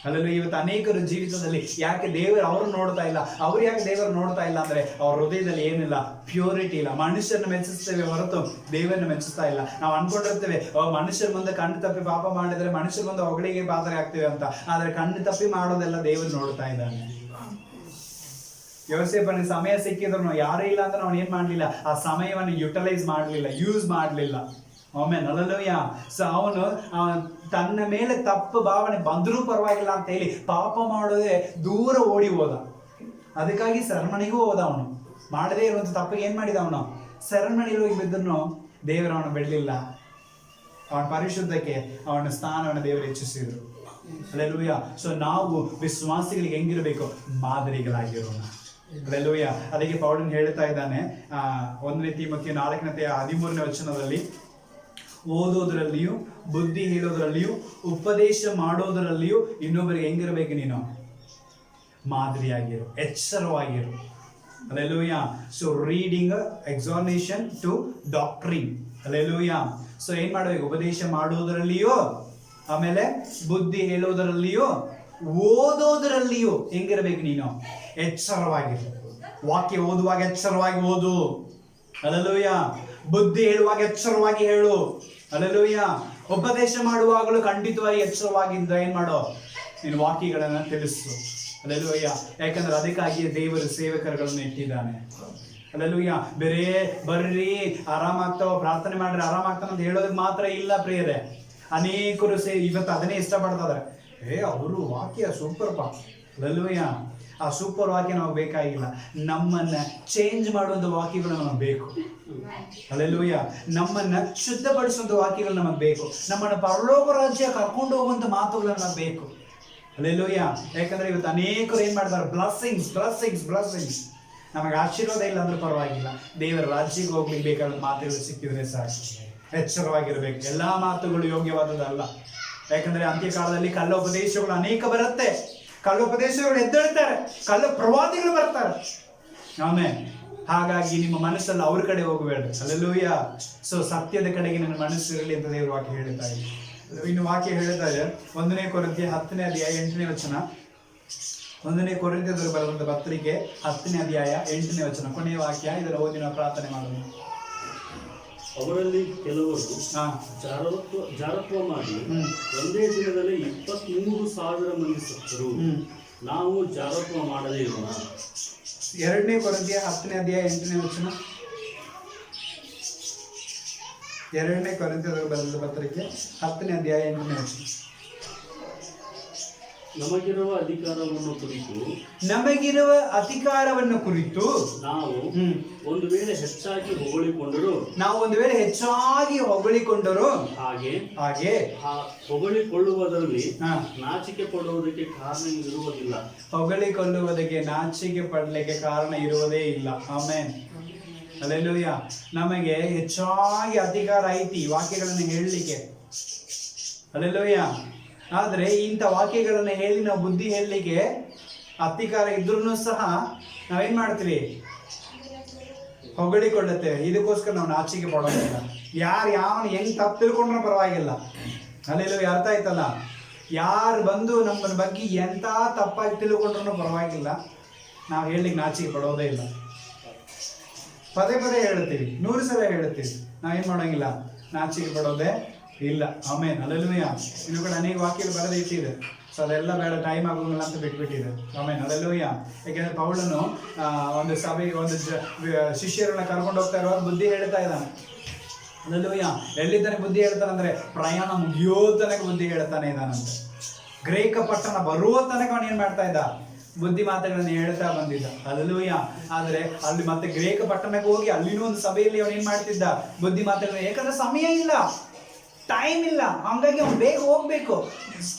Speaker 2: ಅಲ್ಲೂ ಇವತ್ತು ಅನೇಕರ ಜೀವಿತದಲ್ಲಿ ಯಾಕೆ ದೇವರು ಅವರು ನೋಡ್ತಾ ಇಲ್ಲ, ಅವ್ರು ಯಾಕೆ ದೇವರು ನೋಡ್ತಾ ಇಲ್ಲ ಅಂದ್ರೆ ಅವ್ರ ಹೃದಯದಲ್ಲಿ ಏನಿಲ್ಲ, ಪ್ಯೂರಿಟಿ ಇಲ್ಲ. ಮನುಷ್ಯರನ್ನ ಮೆಚ್ಚಿಸ್ತೇವೆ ಹೊರತು ದೇವರನ್ನ ಮೆಚ್ಚಿಸ್ತಾ ಇಲ್ಲ. ನಾವು ಅನ್ಕೊಂಡಿರ್ತೇವೆ ಮನುಷ್ಯರ ಮುಂದೆ ಕಣ್ಣು ತಪ್ಪಿ ಪಾಪ ಮಾಡಿದ್ರೆ ಮನುಷ್ಯರ ಮುಂದೆ ಹೊಗಳಿಗೆ ಪಾತ್ರ ಆಗ್ತೇವೆ ಅಂತ. ಆದ್ರೆ ಕಣ್ಣು ತಪ್ಪಿ ಮಾಡೋದೆಲ್ಲ ದೇವರು ನೋಡ್ತಾ ಇದ್ದಾನೆ. ಯೋಸೇಫನಿಗೆ ಸಮಯ ಸಿಕ್ಕಿದ್ರು ಯಾರೂ ಇಲ್ಲ ಅಂದ್ರೆ ನಾವು ಏನ್ ಮಾಡ್ಲಿಲ್ಲ, ಆ ಸಮಯವನ್ನು ಯುಟಿಲೈಸ್ ಮಾಡ್ಲಿಲ್ಲ, ಯೂಸ್ ಮಾಡ್ಲಿಲ್ಲ. ಆಮೇಲೆ ಅಲ್ಲೂಯ್ಯ. ಸೊ ಅವನು ತನ್ನ ಮೇಲೆ ತಪ್ಪು ಭಾವನೆ ಬಂದರೂ ಪರವಾಗಿಲ್ಲ ಅಂತ ಹೇಳಿ ಪಾಪ ಮಾಡೋದೇ ದೂರ ಓಡಿ ಹೋದ. ಅದಕ್ಕಾಗಿ ಸೆರೆಮನೆಗೂ ಹೋದ. ಅವನು ಮಾಡದೇ ಇರುವಂತ ತಪ್ಪಿಗೆ ಏನ್ ಮಾಡಿದ, ಅವನು ಸೆರೆಮನೆಗೆ ಹೋಗಿ ಬಿದ್ದನು. ದೇವರು ಅವನು ಬಿಡಲಿಲ್ಲ. ಅವನ ಪರಿಶುದ್ಧಕ್ಕೆ ಅವನ ಸ್ಥಾನವನ್ನು ದೇವರು ಹೆಚ್ಚಿಸಿದ್ರು. ಅಲ್ಲೆಲೂಯ್ಯ. ಸೊ ನಾವು ವಿಶ್ವಾಸಿಗಳಿಗೆ ಹೆಂಗಿರಬೇಕು, ಮಾದರಿಗಳಾಗಿರೋಣ. ಅಲ್ಲೆಲೂಯ್ಯ. ಅದಕ್ಕೆ ಪೌಲನು ಹೇಳ್ತಾ ಇದ್ದಾನೆ 1 ತಿಮೋಥೆಯ 4:13 ವಚನದಲ್ಲಿ, ಓದೋದ್ರಲ್ಲಿಯೂ ಬುದ್ಧಿ ಹೇಳೋದ್ರಲ್ಲಿಯೂ ಉಪದೇಶ ಮಾಡೋದ್ರಲ್ಲಿಯೂ ಇನ್ನೊಬ್ಬರಿಗೆ ಹೆಂಗಿರ್ಬೇಕು, ನೀನು ಮಾದರಿಯಾಗಿರು, ಎಚ್ಚರವಾಗಿರು. ಅಲ್ಲೆಲೂಯ್ಯ. So reading exhortation to doctrine. ಅಲ್ಲೆಲೂಯ್ಯ. ಸೊ ಏನ್ ಮಾಡಬೇಕು, ಉಪದೇಶ ಮಾಡೋದ್ರಲ್ಲಿಯೂ, ಆಮೇಲೆ ಬುದ್ಧಿ ಹೇಳೋದ್ರಲ್ಲಿಯೂ, ಓದೋದ್ರಲ್ಲಿಯೂ ಹೆಂಗಿರ್ಬೇಕು, ನೀನು ಎಚ್ಚರವಾಗಿರು. ವಾಕ್ಯ ಓದುವಾಗ ಎಚ್ಚರವಾಗಿ ಓದು. ಅಲ್ಲೆಲೂಯ್ಯ. ಬುದ್ಧಿ ಹೇಳುವಾಗ ಎಚ್ಚರವಾಗಿ ಹೇಳು. ಅಲ್ಲೆಲೂಯ್ಯ. ಉಪದೇಶ ಮಾಡುವಾಗಲೂ ಖಂಡಿತವಾಗಿ ಎಚ್ಚರವಾಗಿದ್ದ ಏನ್ ಮಾಡೋ, ನೀನು ವಾಕ್ಯಗಳನ್ನ ತಿಳಿಸು. ಅಲ್ಲೆಲೂಯ್ಯ. ಯಾಕಂದ್ರೆ ಅದಕ್ಕಾಗಿ ದೇವರು ಸೇವಕರುಗಳನ್ನು ಇಟ್ಟಿದ್ದಾನೆ. ಅಲ್ಲೆಲೂಯ್ಯ. ಬೇರೆ ಬರ್ರಿ ಆರಾಮಾಗ್ತಾವ, ಪ್ರಾರ್ಥನೆ ಮಾಡ್ರಿ ಆರಾಮಾಗ್ತಾವ ಅಂತ ಹೇಳೋದಕ್ಕೆ ಮಾತ್ರ ಇಲ್ಲ ಪ್ರಿಯರೇ. ಅನೇಕರು ಇವತ್ತು ಅದನ್ನೇ ಇಷ್ಟಪಡ್ತಾರೆ. ಅವರು ವಾಕ್ಯ ಸೂಪರ್ ಪಾ. ಅಲ್ಲೆಲೂಯ್ಯ. ಆ ಸೂಪರ್ ವಾಕ್ಯ ನಮಗೆ ಬೇಕಾಗಿಲ್ಲ. ನಮ್ಮನ್ನ ಚೇಂಜ್ ಮಾಡುವಂತ ವಾಕ್ಯಗಳು ನಮಗೆ ಬೇಕು. ಅಲ್ಲೆಲೂಯ್ಯ. ನಮ್ಮನ್ನ ಶುದ್ಧಪಡಿಸುವಂತ ವಾಕ್ಯಗಳು ನಮಗೆ ಬೇಕು. ನಮ್ಮನ್ನ ಪರಲೋಕ ರಾಜ್ಯ ಕರ್ಕೊಂಡು ಹೋಗುವಂತ ಮಾತುಗಳು ನಮಗೆ ಬೇಕು. ಅಲ್ಲೆಲೂಯ್ಯ. ಯಾಕಂದ್ರೆ ಇವತ್ತು ಅನೇಕರು ಏನ್ ಮಾಡ್ತಾರೆ, ಬ್ಲೆಸ್ಸಿಂಗ್ಸ್ ಬ್ಲೆಸ್ಸಿಂಗ್ಸ್ ಬ್ಲೆಸ್ಸಿಂಗ್ಸ್. ನಮಗೆ ಆಶೀರ್ವಾದ ಇಲ್ಲ ಅಂದ್ರೆ ಪರವಾಗಿಲ್ಲ, ದೇವರ ರಾಜ್ಯಕ್ಕೆ ಹೋಗ್ಲಿಕ್ಕೆ ಬೇಕಾದ ಮಾತುಗಳು ಸಿಕ್ಕಿದ್ರೆ ಸಾಕು. ಎಚ್ಚರವಾಗಿರ್ಬೇಕು. ಎಲ್ಲಾ ಮಾತುಗಳು ಯೋಗ್ಯವಾದದಲ್ಲ. ಯಾಕಂದ್ರೆ ಅಂತ್ಯಕಾಲದಲ್ಲಿ ಕಲ್ಲೋಪದೇಶಗಳು ಅನೇಕ ಬರುತ್ತೆ. ಕಲ್ಲೋಪದೇಶಗಳು ಎದ್ದೇಳ್ತಾರೆ, ಕಲ್ಲ ಪ್ರವಾದಿಗಳು ಬರ್ತಾರೆ. ಆಮೇಲೆ ಹಾಗಾಗಿ ನಿಮ್ಮ ಮನಸ್ಸಲ್ಲಿ ಅವ್ರ ಕಡೆ ಹೋಗಬೇಡ. ಅಲ್ಲೆಲೂಯ್ಯ. ಸೊ ಸತ್ಯದ ಕಡೆಗೆ ನನ್ನ ಮನಸ್ಸು ಇರಲಿ ಅಂತ ದೇವರು ವಾಕ್ಯ ಹೇಳ್ತಾ ಇದೆ. ಇನ್ನು ವಾಕ್ಯ ಹೇಳ್ತಾ ಇದೆ 1 ಕೊರಿಂಥಿಯ 10ನೇ ಅಧ್ಯಾಯ 8ನೇ ವಚನ. 1 ಕೊರಿಂಥಿಯರಿಗೆ ಬರೆದಂತ ಪತ್ರಿಕೆ 10ನೇ ಅಧ್ಯಾಯ 8ನೇ ವಚನ, ಕೊನೆಯ ವಾಕ್ಯ. ಇದರ ಓದಿ ನಾವು ಪ್ರಾರ್ಥನೆ ಮಾಡೋಣ.
Speaker 3: ಅವರಲ್ಲಿ ಕೆಲವರು ಜಾರತ್ವ ಮಾಡಿ ಒಂದೇ ದಿನದಲ್ಲಿ 23,000 ಮಂದಿ ಸತ್ತರು. ನಾವು ಜಾರತ್ವ ಮಾಡದೇ ಇರೋಣ.
Speaker 2: 2 ಕೊರಿಂಥಿಯ 10ನೇ ಅಧ್ಯಾಯ 8ನೇ ವಚನ. 2 ಕೊರಿಂಥಿಯರಿಗೆ ಬರೆದ ಪತ್ರಿಕೆ 10ನೇ ಅಧ್ಯಾಯ 8ನೇ ವಚನ.
Speaker 3: ನಮಗಿರುವ ಅಧಿಕಾರವನ್ನು ಕುರಿತು
Speaker 2: ನಮಗಿರುವ ಅಧಿಕಾರವನ್ನು ಕುರಿತು
Speaker 3: ನಾವು ಒಂದು ವೇಳೆ ಹೆಚ್ಚಾಗಿ ಹೊಗಳಿಕೊಂಡರೂ ಹಾಗೆ ಹೊಗಳಿಕೊಳ್ಳುವುದರಲ್ಲಿ ನಾಚಿಕೆ ಪಡುವುದಕ್ಕೆ ಕಾರಣ ಇರುವುದಿಲ್ಲ.
Speaker 2: ಹೊಗಳಿಕೊಳ್ಳುವುದಕ್ಕೆ ನಾಚಿಕೆ ಪಡಲಿಕ್ಕೆ ಕಾರಣ ಇರುವುದೇ ಇಲ್ಲ. ಆಮೆನ್. ಹಲ್ಲೆಲೂಯಾ. ನಮಗೆ ಹೆಚ್ಚಾಗಿ ಅಧಿಕಾರ ಐತಿ ವಾಕ್ಯಗಳನ್ನು ಹೇಳಲಿಕ್ಕೆ. ಹಲ್ಲೆಲೂಯಾ. ಆದ್ರೆ ಇಂಥ ವಾಕ್ಯಗಳನ್ನು ಹೇಳಿ ನಾವು ಬುದ್ಧಿ ಹೇಳಲಿಕ್ಕೆ ಅಧಿಕಾರ ಇದ್ರೂ ಸಹ ನಾವೇನ್ ಮಾಡ್ತೀವಿ? ಹೊಗಳಿಕೊಳ್ಳುತ್ತೇವೆ. ಇದಕ್ಕೋಸ್ಕರ ನಾವು ನಾಚಿಕೆ ಪಡೋದಿಲ್ಲ. ಯಾವನು ಹೆಂಗ್ ತಪ್ಪು ತಿಳ್ಕೊಂಡ್ರೂ ಪರವಾಗಿಲ್ಲ. ಹಲ್ಲೆಲೂಯಾ. ಅರ್ಥ ಆಯ್ತಲ್ಲ? ಯಾರು ಬಂದು ನಮ್ಮ ಬಗ್ಗೆ ಎಂತ ತಪ್ಪಾಗಿ ತಿಳ್ಕೊಂಡ್ರೂ ಪರವಾಗಿಲ್ಲ, ನಾವು ಹೇಳಲಿಕ್ಕೆ ನಾಚಿಕೆ ಪಡೋದೇ ಇಲ್ಲ. ಪದೇ ಪದೇ ಹೇಳುತ್ತೀವಿ, 100 ಸಲ ಹೇಳುತ್ತೀವಿ, ನಾವೇನ್ ಮಾಡೋಂಗಿಲ್ಲ, ನಾಚಿಕೆ ಪಡೋದೇ ಇಲ್ಲ. ಆಮೇನ್. ಹಲ್ಲೆಲೂಯಾ. ಇನ್ನು ಕೂಡ ಅನೇಕ ವಾಕ್ಯಗಳು ಬರೆದೇ ಇಟ್ಟಿದೆ. ಸೊ ಅದೆಲ್ಲ ಬೇಡ, ಟೈಮ್ ಆಗೋಂಗಿಲ್ಲ ಅಂತ ಬಿಟ್ಬಿಟ್ಟಿದೆ. ಆಮೇನ್. ಹಲ್ಲೆಲೂಯಾ. ಯಾಕೆಂದ್ರೆ ಪೌಲನು ಒಂದು ಸಭೆಗೆ ಒಂದು ಶಿಷ್ಯರನ್ನ ಕರ್ಕೊಂಡು ಹೋಗ್ತಾ ಇರುವಾಗ ಬುದ್ಧಿ ಹೇಳ್ತಾ ಇದ್ದಾನೆ. ಹಲ್ಲೆಲೂಯಾ. ಎಲ್ಲಿದ್ದಾನೆ ಬುದ್ಧಿ ಹೇಳ್ತಾನೆ ಅಂದ್ರೆ ಪ್ರಯಾಣ ಮುಗಿಯೋ ತನಕ ಬುದ್ಧಿ ಹೇಳ್ತಾನೆ ಇದ್ದಾನಂತೆ. ಗ್ರೇಕ ಪಟ್ಟಣ ಬರುವ ತನಕ ಅವನು ಏನ್ ಮಾಡ್ತಾ ಇದ್ದ? ಬುದ್ಧಿ ಮಾತುಗಳನ್ನು ಹೇಳ್ತಾ ಬಂದಿದ್ದ. ಹಲ್ಲೆಲೂಯಾ. ಆದ್ರೆ ಅಲ್ಲಿ ಮತ್ತೆ ಗ್ರೇಕ ಪಟ್ಟಣಕ್ಕೆ ಹೋಗಿ ಅಲ್ಲಿನೂ ಒಂದು ಸಭೆಯಲ್ಲಿ ಅವನು ಏನ್ ಮಾಡ್ತಿದ್ದ? ಬುದ್ಧಿ ಮಾತುಗಳನ್ನ, ಯಾಕಂದ್ರೆ ಸಮಯ ಇಲ್ಲ, ಟೈಮ್ ಇಲ್ಲ, ಹಂಗಾಗಿ ಅವ್ನು ಬೇಗ ಹೋಗ್ಬೇಕು,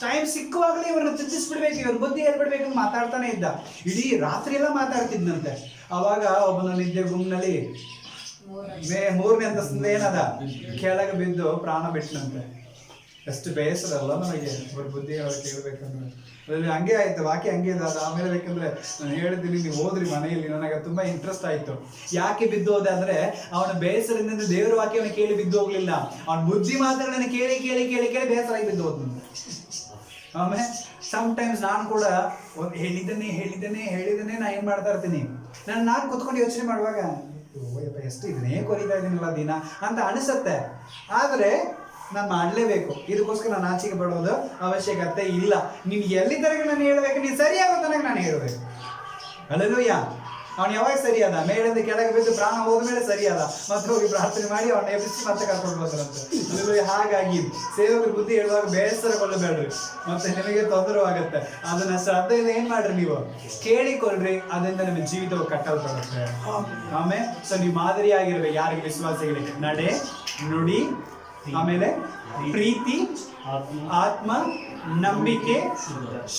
Speaker 2: ಟೈಮ್ ಸಿಕ್ಕುವಾಗಲೇ ಇವ್ರನ್ನ ತಿದ್ದಿಸ್ಬಿಡ್ಬೇಕು, ಇವ್ರ ಬುದ್ಧಿ ಹೇಳ್ಬಿಡ್ಬೇಕು ಅಂತ ಮಾತಾಡ್ತಾನೆ ಇದ್ದ. ಇಡೀ ರಾತ್ರಿ ಎಲ್ಲ ಮಾತಾಡ್ತಿದ್ನಂತೆ. ಅವಾಗ ಒಬ್ಬನ ನಿದ್ದೆ ಗುಂಪಿನಲ್ಲಿ 3ನೇ ಅಂತಸ್ತಿಂದ ಏನದ ಕೆಳಗೆ ಬಿದ್ದು ಪ್ರಾಣ ಬಿಟ್ಟನಂತೆ. ಎಷ್ಟು ಬೇಸರ ಅಲ್ಲ ನಮಗೆ ಅವ್ರ ಬುದ್ಧಿ ಕೇಳ್ಬೇಕಂದ್ರೆ. ಅದ್ರಲ್ಲಿ ಹಂಗೆ ಆಯ್ತು, ವಾಕ್ಯ ಹಂಗೆ ಇದೆ. ಅದು ಆಮೇಲೆ ಬೇಕಂದ್ರೆ ನಾನು ಹೇಳಿದ್ದೀನಿ, ನೀವು ಹೋದ್ರಿ ಮನೆಯಲ್ಲಿ, ನನಗೆ ತುಂಬಾ ಇಂಟ್ರೆಸ್ಟ್ ಆಯ್ತು. ಯಾಕೆ ಬಿದ್ದು ಹೋದೆ ಅಂದ್ರೆ ಅವನ ಬೇಸರದಿಂದ ದೇವರ ವಾಕ್ಯವನ್ನು ಕೇಳಿ ಬಿದ್ದು ಹೋಗ್ಲಿಲ್ಲ, ಅವನ ಬುದ್ಧಿ ಮಾತುಗಳನ್ನ ಕೇಳಿ ಕೇಳಿ ಕೇಳಿ ಕೇಳಿ ಬೇಸರಾಗಿ ಬಿದ್ದು ಹೋದ್ನಂತೆ. ಆಮೇಲೆ ಸಮ್ಟೈಮ್ಸ್ ನಾನು ಕೂಡ ಹೇಳಿದ್ದೇನೆ ನಾ ಏನ್ ಮಾಡ್ತಾ ಇರ್ತೀನಿ, ನಾನು ಕುತ್ಕೊಂಡು ಯೋಚನೆ ಮಾಡುವಾಗ ಎಷ್ಟು ಇದನ್ನೇ ಕೊರಿತಾ ಇದೀನಲ್ಲ ದಿನ ಅಂತ ಅನಿಸುತ್ತೆ. ಆದ್ರೆ ನಾನು ಮಾಡಲೇಬೇಕು. ಇದಕ್ಕೋಸ್ಕರ ನಾನು ನಾಚಿಕೆ ಪಡೋದು ಅವಶ್ಯಕತೆ ಇಲ್ಲ. ನೀನು ಎಲ್ಲಿ ತನಕ ನಾನು ಹೇಳ್ಬೇಕು, ನೀನು ಸರಿಯಾಗೋ ತನಕ ನಾನು ಹೇಳ್ಬೇಕು. ಹಲ್ಲೆಲೂಯಾ. ಅವನು ಯಾವಾಗ ಸರಿಯಾದ? ಮೇಲಿಂದ ಕೆಳಗೆ ಬಿದ್ದು ಪ್ರಾಣ ಹೋದ್ಮೇಲೆ ಸರಿಯಾದ, ಮತ್ತೆ ಹೋಗಿ ಪ್ರಾರ್ಥನೆ ಮಾಡಿ ಅವನ್ನ ಎಬ್ಬಿಸಿ ಮತ್ತೆ ಕರ್ಕೊಂಡು ಬಂದ್ರಂತೆ. ಹಲ್ಲೆಲೂಯಾ. ಹಾಗಾಗಿ ಸೇವಕರ ಬುದ್ಧಿ ಹೇಳುವಾಗ ಬೇಸರಗೊಳ್ಳಬೇಡ್ರಿ, ಮತ್ತೆ ನಿಮಗೆ ತೊಂದರೆವಾಗುತ್ತೆ. ಅದನ್ನ ಶ್ರದ್ಧೆಯಿಂದ ಏನ್ ಮಾಡ್ರಿ, ನೀವು ಕೇಳಿಕೊಳ್ಳ್ರಿ, ಅದರಿಂದ ನಿಮ್ಮ ಜೀವಿತವು ಕಟ್ಟಲ್ಪಡುತ್ತೆ. ಆಮೇಲೆ ಸೊ ನೀವು ಮಾದರಿಯಾಗಿರ್ಬೇಕು ಯಾರಿಗೆ? ವಿಶ್ವಾಸಿಗಳಿಗೆ. ನಡೆ, ನುಡಿ, ಆಮೇಲೆ ಪ್ರೀತಿ, ಆತ್ಮ, ನಂಬಿಕೆ,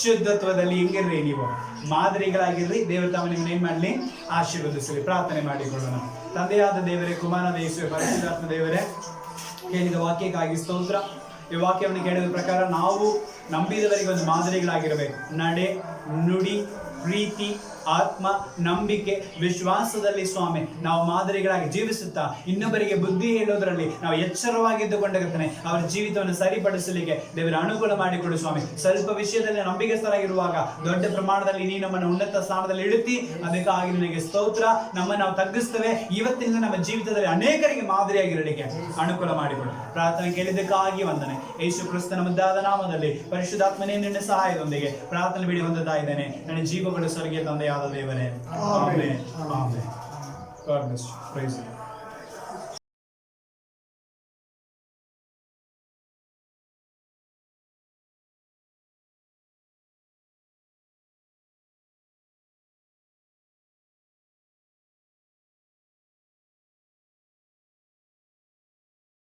Speaker 2: ಶುದ್ಧತ್ವದಲ್ಲಿ ಹೆಂಗಿರ್ರಿ ನೀವು ಮಾದರಿಗಳಾಗಿರ್ರಿ. ದೇವರ ತಾವು ನಿಮ್ಮನ್ನ ಏನ್ ಮಾಡ್ಲಿ? ಆಶೀರ್ವದಿಸಲಿ. ಪ್ರಾರ್ಥನೆ ಮಾಡಿಕೊಳ್ಳೋಣ. ತಂದೆಯಾದ ದೇವರೇ, ಕುಮಾರನ ಯೇಸುವೆ, ಪರಿಶುದ್ಧಾತ್ಮ ದೇವರೇ, ಕೇಳಿದ ವಾಕ್ಯಕ್ಕಾಗಿ ಸ್ತೋತ್ರ. ಈ ವಾಕ್ಯವನ್ನು ಕೇಳಿದ ಪ್ರಕಾರ ನಾವು ನಂಬಿದವರಿಗೆ ಒಂದು ಮಾದರಿಗಳಾಗಿರಬೇಕು. ನಡೆ, ನುಡಿ, ಪ್ರೀತಿ, ಆತ್ಮ, ನಂಬಿಕೆ, ವಿಶ್ವಾಸದಲ್ಲಿ ಸ್ವಾಮಿ ನಾವು ಮಾದರಿಗಳಾಗಿ ಜೀವಿಸುತ್ತಾ ಇನ್ನೊಬ್ಬರಿಗೆ ಬುದ್ಧಿ ಹೇಳೋದ್ರಲ್ಲಿ ನಾವು ಎಚ್ಚರವಾಗಿದ್ದುಕೊಂಡಿರುತ್ತಾನೆ. ಅವರ ಜೀವಿತವನ್ನು ಸರಿಪಡಿಸಲಿಕ್ಕೆ ದೇವರ ಅನುಕೂಲ ಮಾಡಿಕೊಡು ಸ್ವಾಮಿ. ಸ್ವಲ್ಪ ವಿಷಯದಲ್ಲಿ ನಂಬಿಕೆಸ್ಥರಾಗಿರುವಾಗ ದೊಡ್ಡ ಪ್ರಮಾಣದಲ್ಲಿ ನೀನು ನಮ್ಮನ್ನು ಉನ್ನತ ಸ್ಥಾನದಲ್ಲಿ ಇಡುತ್ತಿ. ಅದಕ್ಕಾಗಿ ನಿನಗೆ ಸ್ತೋತ್ರ. ನಮ್ಮನ್ನು ನಾವು ತಗ್ಗಿಸ್ತೇವೆ. ಇವತ್ತಿನಿಂದ ನಮ್ಮ ಜೀವಿತದಲ್ಲಿ ಅನೇಕರಿಗೆ ಮಾದರಿಯಾಗಿರಲಿಕ್ಕೆ ಅನುಕೂಲ ಮಾಡಿಕೊಡು. ಪ್ರಾರ್ಥನೆ ಕೇಳಿದ್ದಕ್ಕಾಗಿ ವಂದನೆ. ಯೇಸು ಕ್ರಿಸ್ತನ ಮುದ್ದಾದ ನಾಮದಲ್ಲಿ ಪರಿಶುದ್ಧಾತ್ಮನೇ ನಿನ್ನ ಸಹಾಯದೊಂದಿಗೆ ಪ್ರಾರ್ಥನೆ ಬಿಡಿ ಹೊಂದುತ್ತಾ ಇದ್ದೇನೆ. ನನ್ನ ಜೀವಗಳು ಸ್ವರ್ಗೀಯ ತಂದೆಯಾದ ದೇವರೇ. Amen. Amen. God bless you. Praise you.